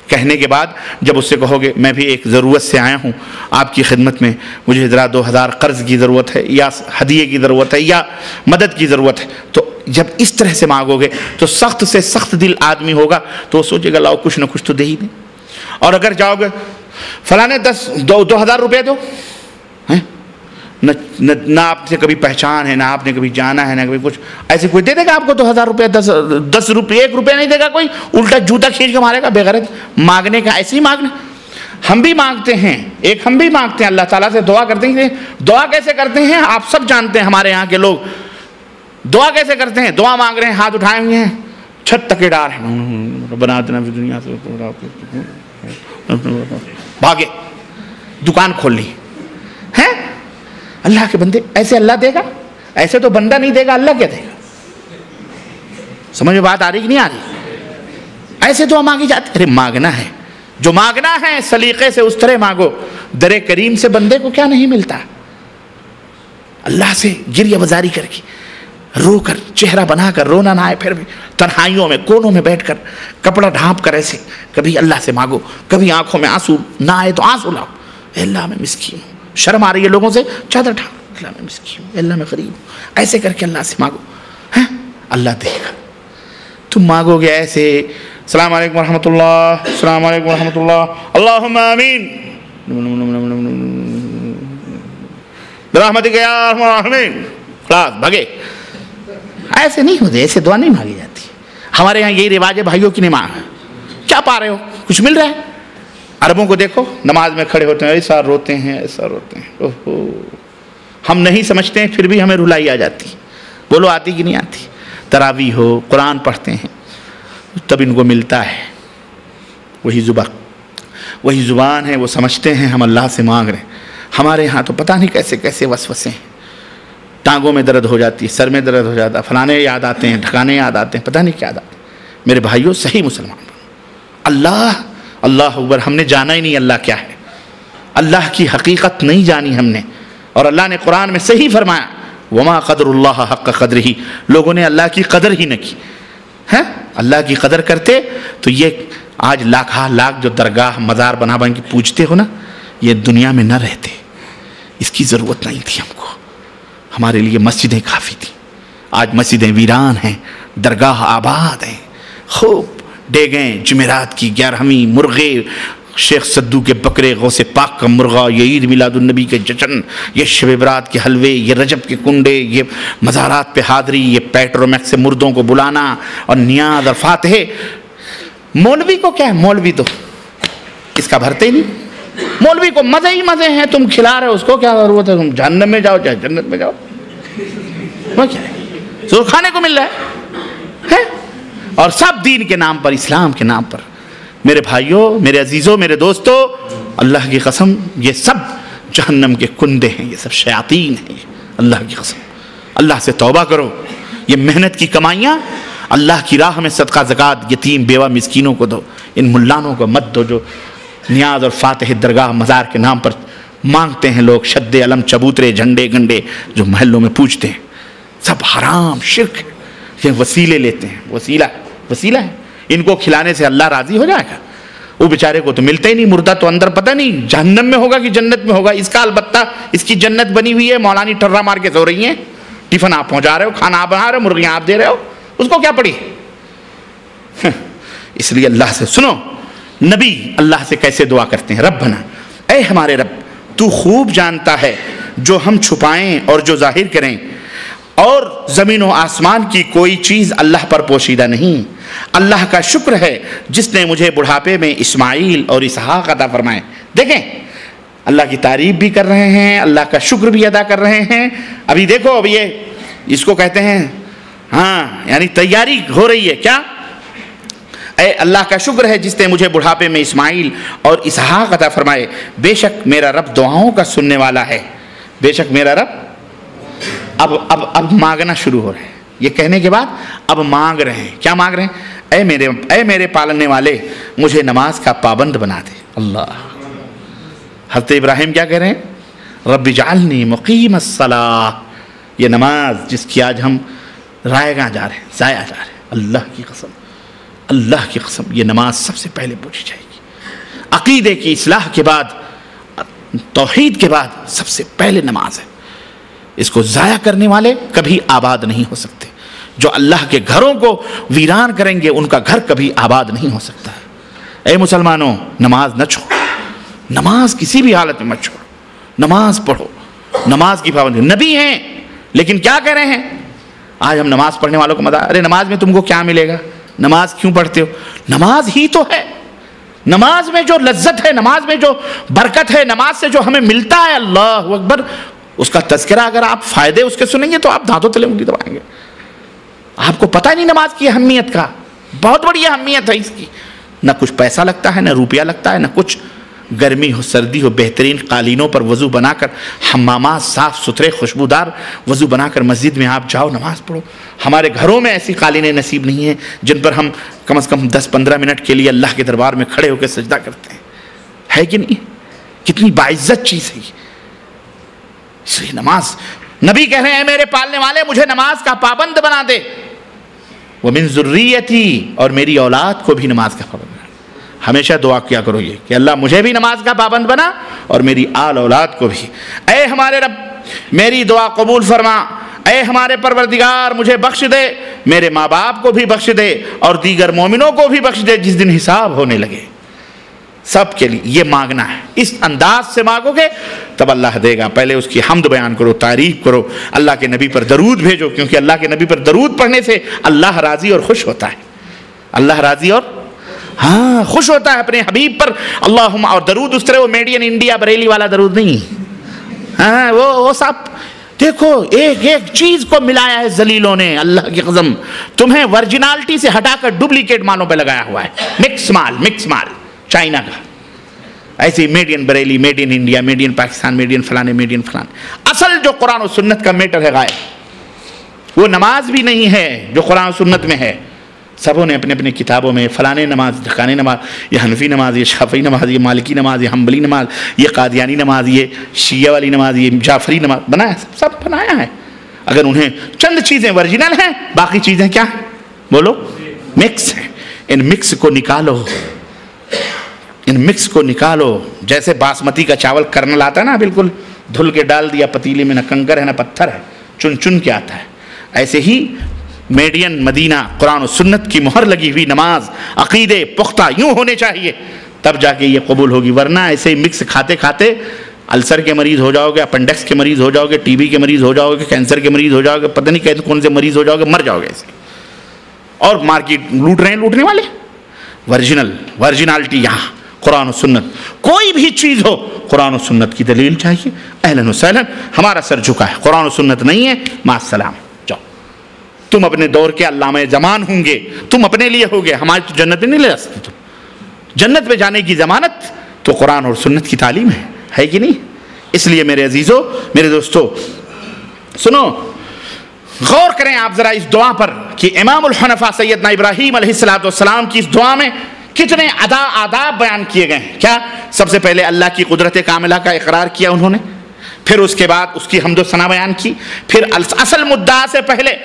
کہنے کے بعد جب اس سے کہو گے میں بھی ایک ضرورت سے آیا ہوں آپ کی خدمت میں, مجھے ذرا 2000 قرض کی ضرورت ہے یا ہدیے کی ضرورت ہے یا مدد کی ضرورت ہے, تو جب اس طرح سے مانگو گے تو سخت سے سخت دل آدمی ہوگا تو وہ سوچے گا لاؤ کچھ نہ کچھ تو دے ہی دیں. اور اگر جاؤ گے فلانے 2000 روپے دو, نہ آپ سے کبھی پہچان ہے, نہ آپ نے کبھی جانا ہے, نہ کبھی کچھ, ایسے کوئی دے دے گا آپ کو 2000 روپے؟ 10 روپے 1 روپے نہیں دے گا کوئی, الٹا جوتا کھینچ کے مارے گا بے غرض. مانگنے کا ایسے ہی مانگنا. ہم بھی مانگتے ہیں, ہم بھی مانگتے ہیں اللہ تعالیٰ سے, دعا کرتے ہیں. دعا کیسے کرتے ہیں آپ سب جانتے ہیں, ہمارے یہاں کے لوگ دعا کیسے کرتے ہیں. دعا مانگ رہے ہیں, ہاتھ اٹھائے ہوئے ہیں, چھت تک ڈار ہے, بنا دینا دنیا سے, بھاگے دکان کھول لی ہے. اللہ کے بندے ایسے اللہ دے گا؟ ایسے تو بندہ نہیں دے گا, اللہ کیا دے گا؟ سمجھ میں بات آ رہی کہ نہیں آ رہی؟ ایسے دعا مانگی جاتی. ارے مانگنا ہے, جو مانگنا ہے سلیقے سے اس طرح مانگو. در کریم سے بندے کو کیا نہیں ملتا؟ اللہ سے گریہ بزاری کر کے, رو کر, چہرہ بنا کر, رونا نہ آئے پھر بھی تنہائیوں میں کونوں میں بیٹھ کر کپڑا ڈھانپ کر ایسے کبھی اللہ سے مانگو. کبھی آنکھوں میں آنسو نہ آئے تو آنسو لاؤ, اے اللہ میں مسکین ہوں, شرم آ رہی ہے لوگوں سے, چادر ڈھانپ, اللہ میں مسکین ہوں, اللہ میں غریب ہوں, ایسے کر کے اللہ سے مانگو, اللہ دے گا. تم مانگو گے ایسے, السلام علیکم ورحمۃ اللہ, السلام علیکم ورحمۃ اللہ, اللہم آمین برحمتک یا ارحم الراحمین, خلاص بھگے. ایسے نہیں ہوتے, ایسے دعا نہیں مانگی جاتی. ہمارے یہاں یہی رواج ہے بھائیوں کی نہیں مانگ. کیا پا رہے ہو, کچھ مل رہا ہے؟ عربوں کو دیکھو نماز میں کھڑے ہوتے ہیں ایسا روتے ہیں, ایسا روتے ہیں. اوہو, ہم نہیں سمجھتے ہیں پھر بھی ہمیں رلائی آ جاتی. بولو آتی کہ نہیں آتی؟ تراویح ہو, قرآن پڑھتے ہیں, تب ان کو ملتا ہے وہی زبان ہے, وہ سمجھتے ہیں ہم اللہ سے مانگ رہے ہیں. ہمارے یہاں تو پتہ نہیں کیسے کیسے وسوسے ہیں, ٹانگوں میں درد ہو جاتی ہے, سر میں درد ہو جاتا ہے, فلانے یاد آتے ہیں, ٹھکانے یاد آتے ہیں, پتہ نہیں کیا یاد آتے ہیں. میرے بھائیوں صحیح مسلمان بنو. اللہ اکبر, ہم نے جانا ہی نہیں اللہ کیا ہے, اللہ کی حقیقت نہیں جانی ہم نے. اور اللہ نے قرآن میں صحیح فرمایا, وما قدر اللہ حق قدرہ, لوگوں نے اللہ کی قدر ہی نہ کی ہے. اللہ کی قدر کرتے تو یہ آج لاکھ جو درگاہ مزار بنا کے پوجتے ہو نا, یہ دنیا میں نہ رہتے. اس کی ضرورت نہیں تھی ہم کو, ہمارے لیے مسجدیں کافی تھیں. آج مسجدیں ویران ہیں, درگاہ آباد ہیں, خوب ڈیگیں, جمعرات کی 11ویں, مرغے, شیخ سدو کے بکرے, غوث پاک کا مرغا, یہ عید میلاد النبی کے جشن, یہ شب برات کے حلوے, یہ رجب کے کنڈے, یہ مزارات پہ حاضری, یہ پیٹرومیکس سے مردوں کو بلانا, اور نیاز اور فاتحے. مولوی کو کیا ہے, مولوی تو اس کا بھرتے ہی نہیں. مولوی کو مزے ہی مزے ہیں, تم کھلا رہے ہو اس کو, کیا ضرورت ہے, تم جہنم میں جاؤ چاہے جنت میں جاؤ, وہ کیا ہے, تو کھانے کو مل رہا ہے. اور سب دین کے نام پر, اسلام کے نام پر. میرے بھائیوں, میرے عزیزوں, میرے دوستوں, اللہ کی قسم یہ سب جہنم کے کندے ہیں, یہ سب شیاطین ہیں. اللہ کی قسم, اللہ سے توبہ کرو. یہ محنت کی کمائیاں اللہ کی راہ میں صدقہ زکوٰۃ یتیم بیوہ مسکینوں کو دو. ان ملانوں کو مت دو جو نیاز اور فاتح درگاہ مزار کے نام پر مانگتے ہیں لوگ. شد علم, چبوترے, جھنڈے گنڈے جو محلوں میں پوجتے ہیں, سب حرام شرک. یہ وسیلے لیتے ہیں, وسیلہ ہے. ان کو کھلانے سے اللہ راضی ہو جائے گا؟ وہ بیچارے کو تو ملتے ہی نہیں. مردہ تو اندر پتہ نہیں جہنم میں ہوگا کہ جنت میں ہوگا. اس کا البتہ اس کی جنت بنی ہوئی ہے. مولانی ٹرا مار کے سو رہی ہیں, ٹفن آپ پہنچا رہے ہو, کھانا آپ بنا رہے ہو, مرغیاں آپ دے رہے ہو, اس کو کیا پڑی؟ اس لیے اللہ سے سنو, نبی اللہ سے کیسے دعا کرتے ہیں, ربنا, اے ہمارے رب, تو خوب جانتا ہے جو ہم چھپائیں اور جو ظاہر کریں, اور زمین و آسمان کی کوئی چیز اللہ پر پوشیدہ نہیں. اللہ کا شکر ہے جس نے مجھے بڑھاپے میں اسماعیل اور اسحاق عطا فرمائے. دیکھیں اللہ کی تعریف بھی کر رہے ہیں, اللہ کا شکر بھی ادا کر رہے ہیں. ابھی دیکھو, اب یہ اس کو کہتے ہیں, ہاں یعنی تیاری ہو رہی ہے. کیا؟ اے اللہ کا شکر ہے جس نے مجھے بڑھاپے میں اسماعیل اور اسحاق عطا فرمائے. بے شک میرا رب دعاؤں کا سننے والا ہے. بے شک میرا رب. اب مانگنا شروع ہو رہے ہیں. یہ کہنے کے بعد اب مانگ رہے ہیں. کیا مانگ رہے ہیں؟ اے میرے پالنے والے, مجھے نماز کا پابند بنا دے. اللہ, حضرت ابراہیم کیا کہہ رہے ہیں؟ رب اجعلنی مقیم الصلاۃ، یہ نماز جس کی آج ہم رائے گاں جا رہے ہیں، ضائع جا رہے ہیں، اللہ کی قسم یہ نماز سب سے پہلے پوچھی جائے گی۔ عقیدے کی اصلاح کے بعد، توحید کے بعد سب سے پہلے نماز ہے۔ اس کو ضائع کرنے والے کبھی آباد نہیں ہو سکتے۔ جو اللہ کے گھروں کو ویران کریں گے ان کا گھر کبھی آباد نہیں ہو سکتا ہے۔ اے مسلمانوں، نماز نہ چھوڑو، نماز کسی بھی حالت میں مت چھوڑو، نماز پڑھو، نماز کی پابندی۔ نبی ہیں لیکن کیا کہہ رہے ہیں؟ آج ہم نماز پڑھنے والوں کو مزہ، ارے نماز میں تم کو کیا ملے گا؟ نماز کیوں پڑھتے ہو؟ نماز ہی تو ہے، نماز میں جو لذت ہے، نماز میں جو برکت ہے، نماز سے جو ہمیں ملتا ہے، اللہ اکبر، اس کا تذکرہ اگر آپ فائدے اس کے سنیں گے تو آپ دھاتوں تلے انگلی دبائیں گے۔ آپ کو پتہ نہیں نماز کی اہمیت کا، بہت بڑی اہمیت ہے اس کی۔ نہ کچھ پیسہ لگتا ہے، نہ روپیہ لگتا ہے، نہ کچھ۔ گرمی ہو سردی ہو، بہترین قالینوں پر وضو بنا کر، حمامات صاف ستھرے خوشبودار وضو بنا کر مسجد میں آپ جاؤ، نماز پڑھو۔ ہمارے گھروں میں ایسی قالینیں نصیب نہیں ہیں جن پر ہم کم از کم 10-15 منٹ کے لیے اللہ کے دربار میں کھڑے ہو کے سجدہ کرتے ہیں، ہے کہ نہیں؟ کتنی باعزت چیز ہے اس لیے نماز۔ نبی کہہ رہے ہیں، میرے پالنے والے مجھے نماز کا پابند بنا دے، وَمِن ذُرِّيَّتِي، اور میری اولاد کو بھی نماز کا پابند بنا۔ ہمیشہ دعا کیا کرو یہ کہ اللہ مجھے بھی نماز کا پابند بنا اور میری آل اولاد کو بھی۔ اے ہمارے رب میری دعا قبول فرما، اے ہمارے پروردگار مجھے بخش دے، میرے ماں باپ کو بھی بخش دے اور دیگر مومنوں کو بھی بخش دے جس دن حساب ہونے لگے۔ سب کے لیے یہ مانگنا ہے، اس انداز سے مانگو گے تب اللہ دے گا۔ پہلے اس کی حمد بیان کرو، تعریف کرو، اللہ کے نبی پر درود بھیجو، کیونکہ اللہ کے نبی پر درود پڑھنے سے اللہ راضی اور خوش ہوتا ہے۔ اللہ راضی اور خوش ہوتا ہے اپنے حبیب پر۔ اللہم، اور درود اس طرح وہ میڈ ان انڈیا بریلی والا درود نہیں، وہ سب دیکھو ایک ایک چیز کو ملایا ہے ذلیلوں نے، اللہ کی قسم تمہیں ورجنالٹی سے ہٹا کر ڈپلیکیٹ مالوں پہ لگایا ہوا ہے، مکس مال چائنا کا، ایسے made in Bareilly, made in India, made in Pakistan, made in فلانے، میڈ ان فلانے۔ اصل جو قرآن و سنت کا میٹر ہے غائب، وہ نماز بھی نہیں ہے جو قرآن و سنت میں ہے۔ سبوں نے اپنے اپنے کتابوں میں فلانے نماز، ڈھکانے نماز، یہ حنفی نماز، یہ شافعی نماز، یہ مالکی نماز، یہ حنبلی نماز، یہ قادیانی نماز، یہ شیعہ والی نماز، یہ جعفری نماز بنایا، سب بنایا ہے۔ اگر انہیں چند چیزیں ورجنل ہیں، باقی چیزیں کیا ہیں؟ بولو، مکس ہیں۔ ان مکس کو نکالو، ان مکس کو نکالو۔ جیسے باسمتی کا چاول کرنل آتا ہے نا، بالکل دھل کے ڈال دیا پتیلے میں، نہ کنکر ہے نہ پتھر ہے، چن چن کے آتا ہے، ایسے ہی میڈین مدینہ قرآن و سنت کی مہر لگی ہوئی نماز، عقیدے پختہ یوں ہونے چاہیے، تب جا کے یہ قبول ہوگی۔ ورنہ ایسے ہی مکس کھاتے کھاتے السر کے مریض ہو جاؤ گے، اپنڈکس کے مریض ہو جاؤ گے، ٹی بی کے مریض ہو جاؤ گے، کینسر کے مریض ہو جاؤ گے، پتہ نہیں کون سے مریض ہو جاؤ گے، مر جاؤ گے ایسے۔ اور مارکیٹ لوٹ رہے ہیں لوٹنے والے۔ ورجنالٹی یہاں قرآن و سنت، کوئی بھی چیز ہو قرآن و سنت کی دلیل چاہیے۔ اہلاً و سہلاً، ہمارا سر جھکا ہے، قرآن و سنت نہیں ہے، مع السلام، جاؤ۔ تم اپنے دور کے علامہ زمان ہوں گے، تم اپنے لیے ہوگے، ہماری تو جنت میں نہیں لے جا سکتے۔ تم جنت میں جانے کی ضمانت تو قرآن اور سنت کی تعلیم ہے کہ نہیں؟ اس لیے میرے عزیزو، میرے دوستو، سنو، غور کریں آپ ذرا اس دعا پر کہ امام الحنفاء سیدنا ابراہیم علیہ السلام کی اس دعا میں کتنے آداب بیان کیے گئے ہیں۔ کیا؟ سب سے پہلے اللہ کی قدرت کاملہ کا اقرار کیا انہوں نے، پھر اس کے بعد اس کی حمد و ثنا بیان کی، پھر اصل مدعا سے پہلے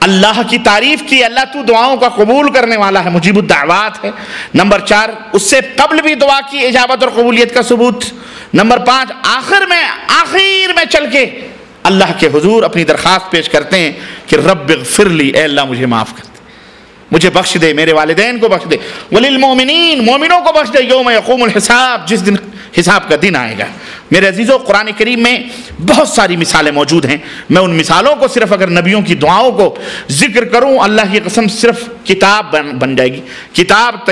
اللہ کی تعریف کی، اللہ تو دعاؤں کا قبول کرنے والا ہے، مجیب الدعوات ہے۔ نمبر 4، اس سے قبل بھی دعا کی اجابت اور قبولیت کا ثبوت۔ نمبر 5، آخر میں چل کے اللہ کے حضور اپنی درخواست پیش کرتے ہیں کہ رب اغفر لی، اے اللہ مجھے معاف کر دے، مجھے بخش دے، میرے والدین کو بخش دے، وللمؤمنین، مومنوں کو بخش دے، یوم یقوم الحساب، جس دن حساب کا دن آئے گا۔ میرے عزیزو، قرآن کریم میں بہت ساری مثالیں موجود ہیں۔ میں ان مثالوں کو صرف اگر نبیوں کی دعاؤں کو ذکر کروں، اللہ کی قسم صرف کتاب بن جائے گی، کتاب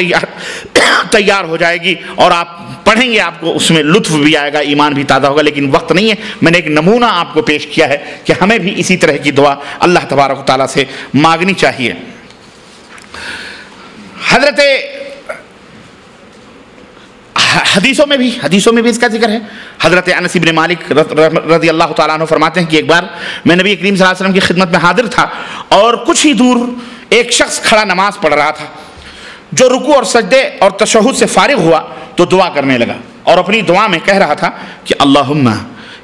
تیار ہو جائے گی، اور آپ پڑھیں گے، آپ کو اس میں لطف بھی آئے گا، ایمان بھی تازہ ہوگا، لیکن وقت نہیں ہے۔ میں نے ایک نمونہ آپ کو پیش کیا ہے کہ ہمیں بھی اسی طرح کی دعا اللہ تبارک و تعالیٰ سے مانگنی چاہیے۔ حدیثوں میں بھی اس کا ذکر ہے۔ حضرت انس بن مالک رضی اللہ تعالیٰ عنہ فرماتے ہیں کہ ایک بار میں نبی کریم صلی اللہ علیہ وسلم کی خدمت میں حاضر تھا، اور کچھ ہی دور ایک شخص کھڑا نماز پڑھ رہا تھا، جو رکوع اور سجدے اور تشہد سے فارغ ہوا تو دعا کرنے لگا، اور اپنی دعا میں کہہ رہا تھا کہ اللہم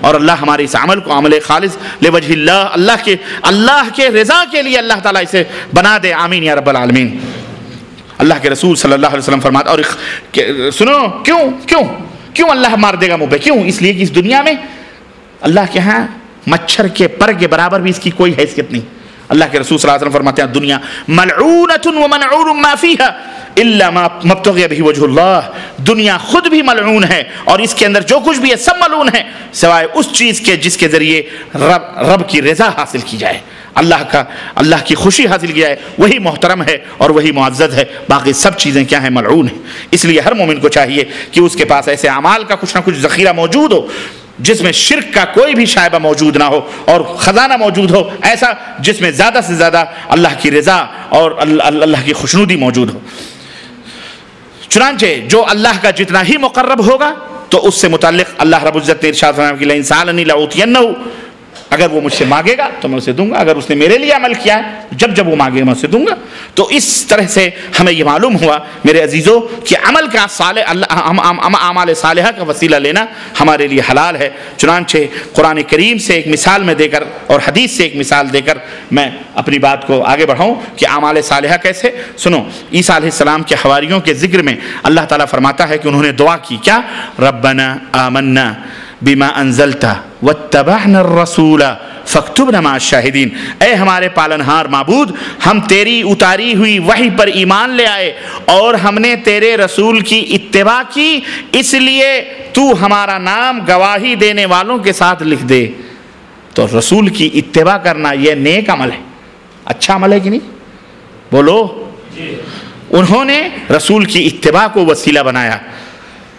اور اللہ ہمارے اس عمل کو عمل خالص لوجہ اللہ اللہ کے رضا کے لیے اللہ تعالیٰ اسے بنا دے، آمین یا رب العالمین۔ اللہ کے رسول صلی اللہ علیہ وسلم فرماتے، اور سنو کیوں اللہ مار دے گا منہ پہ؟ کیوں؟ اس لیے کہ اس دنیا میں اللہ کے ہاں مچھر کے پر کے برابر بھی اس کی کوئی حیثیت نہیں۔ اللہ کے رسول صلی اللہ علیہ وسلم فرماتے ہیں دنیا ملعونۃ ومنعون ما فیہا الا ما مبتغی بہ وجہ اللہ، دنیا خود بھی ملعون ہے اور اس کے اندر جو کچھ بھی ہے سب ملعون ہے سوائے اس چیز کے جس کے ذریعے رب کی رضا حاصل کی جائے، اللہ کی خوشی حاصل کی جائے، وہی محترم ہے اور وہی معزز ہے، باقی سب چیزیں کیا ہیں؟ ملعون ہیں۔ اس لیے ہر مومن کو چاہیے کہ اس کے پاس ایسے اعمال کا کچھ نہ کچھ ذخیرہ موجود ہو جس میں شرک کا کوئی بھی شائبہ موجود نہ ہو، اور خزانہ موجود ہو ایسا جس میں زیادہ سے زیادہ اللہ کی رضا اور اللہ کی خوشنودی موجود ہو۔ چنانچہ جو اللہ کا جتنا ہی مقرب ہوگا تو اس سے متعلق اللہ رب العزت نے ارشاد فرمایا کہ لئن سألنی لأعطینہ، اگر وہ مجھ سے مانگے گا تو میں اسے دوں گا، اگر اس نے میرے لیے عمل کیا ہے جب وہ مانگے گا میں اسے دوں گا۔ تو اس طرح سے ہمیں یہ معلوم ہوا میرے عزیزوں کہ عمل کا اعمال صالحہ کا وسیلہ لینا ہمارے لیے حلال ہے۔ چنانچہ قرآن کریم سے ایک مثال میں دے کر اور حدیث سے ایک مثال دے کر میں اپنی بات کو آگے بڑھاؤں کہ اعمال صالحہ کیسے۔ سنو، عیسیٰ علیہ السلام کے حواریوں کے ذکر میں اللہ تعالیٰ فرماتا ہے کہ انہوں نے دعا کی، کیا؟ ربنا آمنا بما انزلت واتبعنا الرسول فاکتبنا مع الشاہدین، اے ہمارے پالنہار معبود، ہم تیری اتاری ہوئی وحی پر ایمان لے آئے اور ہم نے تیرے رسول کی اتباع کی، اس لیے تو ہمارا نام گواہی دینے والوں کے ساتھ لکھ دے۔ تو رسول کی اتباع کرنا یہ نیک عمل ہے، اچھا عمل ہے کہ نہیں؟ بولو۔ انہوں نے رسول کی اتباع کو وسیلہ بنایا،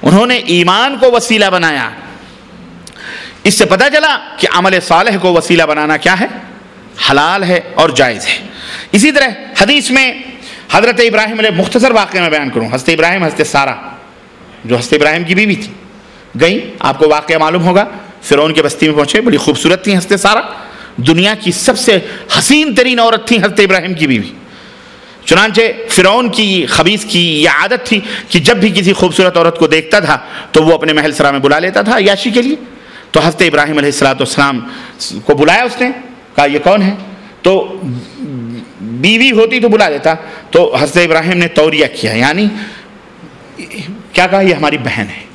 انہوں نے ایمان کو وسیلہ بنایا۔ اس سے پتہ چلا کہ عمل صالح کو وسیلہ بنانا کیا ہے؟ حلال ہے اور جائز ہے۔ اسی طرح حدیث میں حضرت ابراہیم علیہ، مختصر واقعہ میں بیان کروں، حضرت ابراہیم، حضرت سارہ جو حضرت ابراہیم کی بیوی تھی، گئی، آپ کو واقعہ معلوم ہوگا، فرعون کے بستی میں پہنچے، بڑی خوبصورت تھی حضرت سارہ، دنیا کی سب سے حسین ترین عورت تھی حضرت ابراہیم کی بیوی۔ چنانچہ فرعون کی خبیث کی یہ عادت تھی کہ جب بھی کسی خوبصورت عورت کو دیکھتا تھا تو وہ اپنے محل سرا میں بلا لیتا تھا عیاشی کے لیے۔ تو حضرت ابراہیم علیہ السلام کو بلایا، اس نے کہا یہ کون ہے؟ تو بیوی ہوتی تو بلا لیتا، تو حضرت ابراہیم نے توریہ کیا، یعنی کیا کہا؟ یہ ہماری بہن ہے۔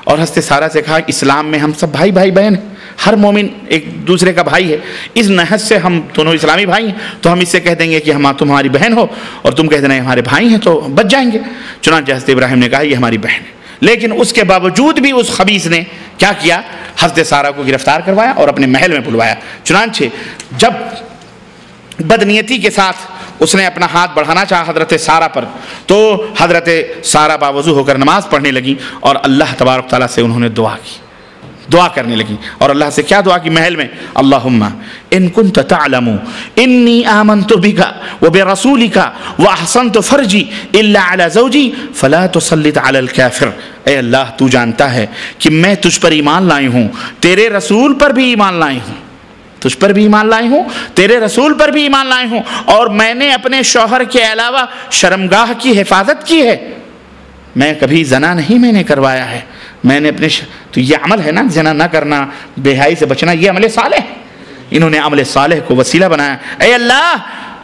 اور حضرت سارہ سے کہا اسلام میں ہم سب بھائی بہن ہیں، ہر مومن ایک دوسرے کا بھائی ہے، اس نحس سے ہم دونوں اسلامی بھائی ہیں، تو ہم اس سے کہہ دیں گے کہ تم ہماری بہن ہو اور تم کہہ دینا ہمارے بھائی ہیں تو بچ جائیں گے۔ چنانچہ حضرت ابراہیم نے کہا یہ ہماری بہن ہے، لیکن اس کے باوجود بھی اس خبیث نے کیا کیا؟ حضرت سارہ کو گرفتار کروایا اور اپنے محل میں بلوایا۔ چنانچہ جب بدنیتی کے ساتھ اس نے اپنا ہاتھ بڑھانا چاہا حضرت سارہ پر، تو حضرت سارہ باوضو ہو کر نماز پڑھنے لگی اور اللہ تبارک تعالیٰ سے انہوں نے دعا کرنے لگی، اور اللہ سے کیا دعا کی محل میں؟ اللہم ان کنت تعلم انی آمنت بک وبرسولک واحسنت فرجی الا علی زوجی فلا تسلط علی الکافر، اے اللہ تو جانتا ہے کہ میں تجھ پر ایمان لائی ہوں، تیرے رسول پر بھی ایمان لائی ہوں، تجھ پر بھی ایمان لائی ہوں، تیرے رسول پر بھی ایمان لائی ہوں، اور میں نے اپنے شوہر کے علاوہ شرمگاہ کی حفاظت کی ہے، میں کبھی زنا نہیں میں نے کروایا ہے، میں نے اپنے تو یہ عمل ہے نا، زنا نہ کرنا، بے حیائی سے بچنا، یہ عمل صالح ہے۔ انہوں نے عمل صالح کو وسیلہ بنایا، اے اللہ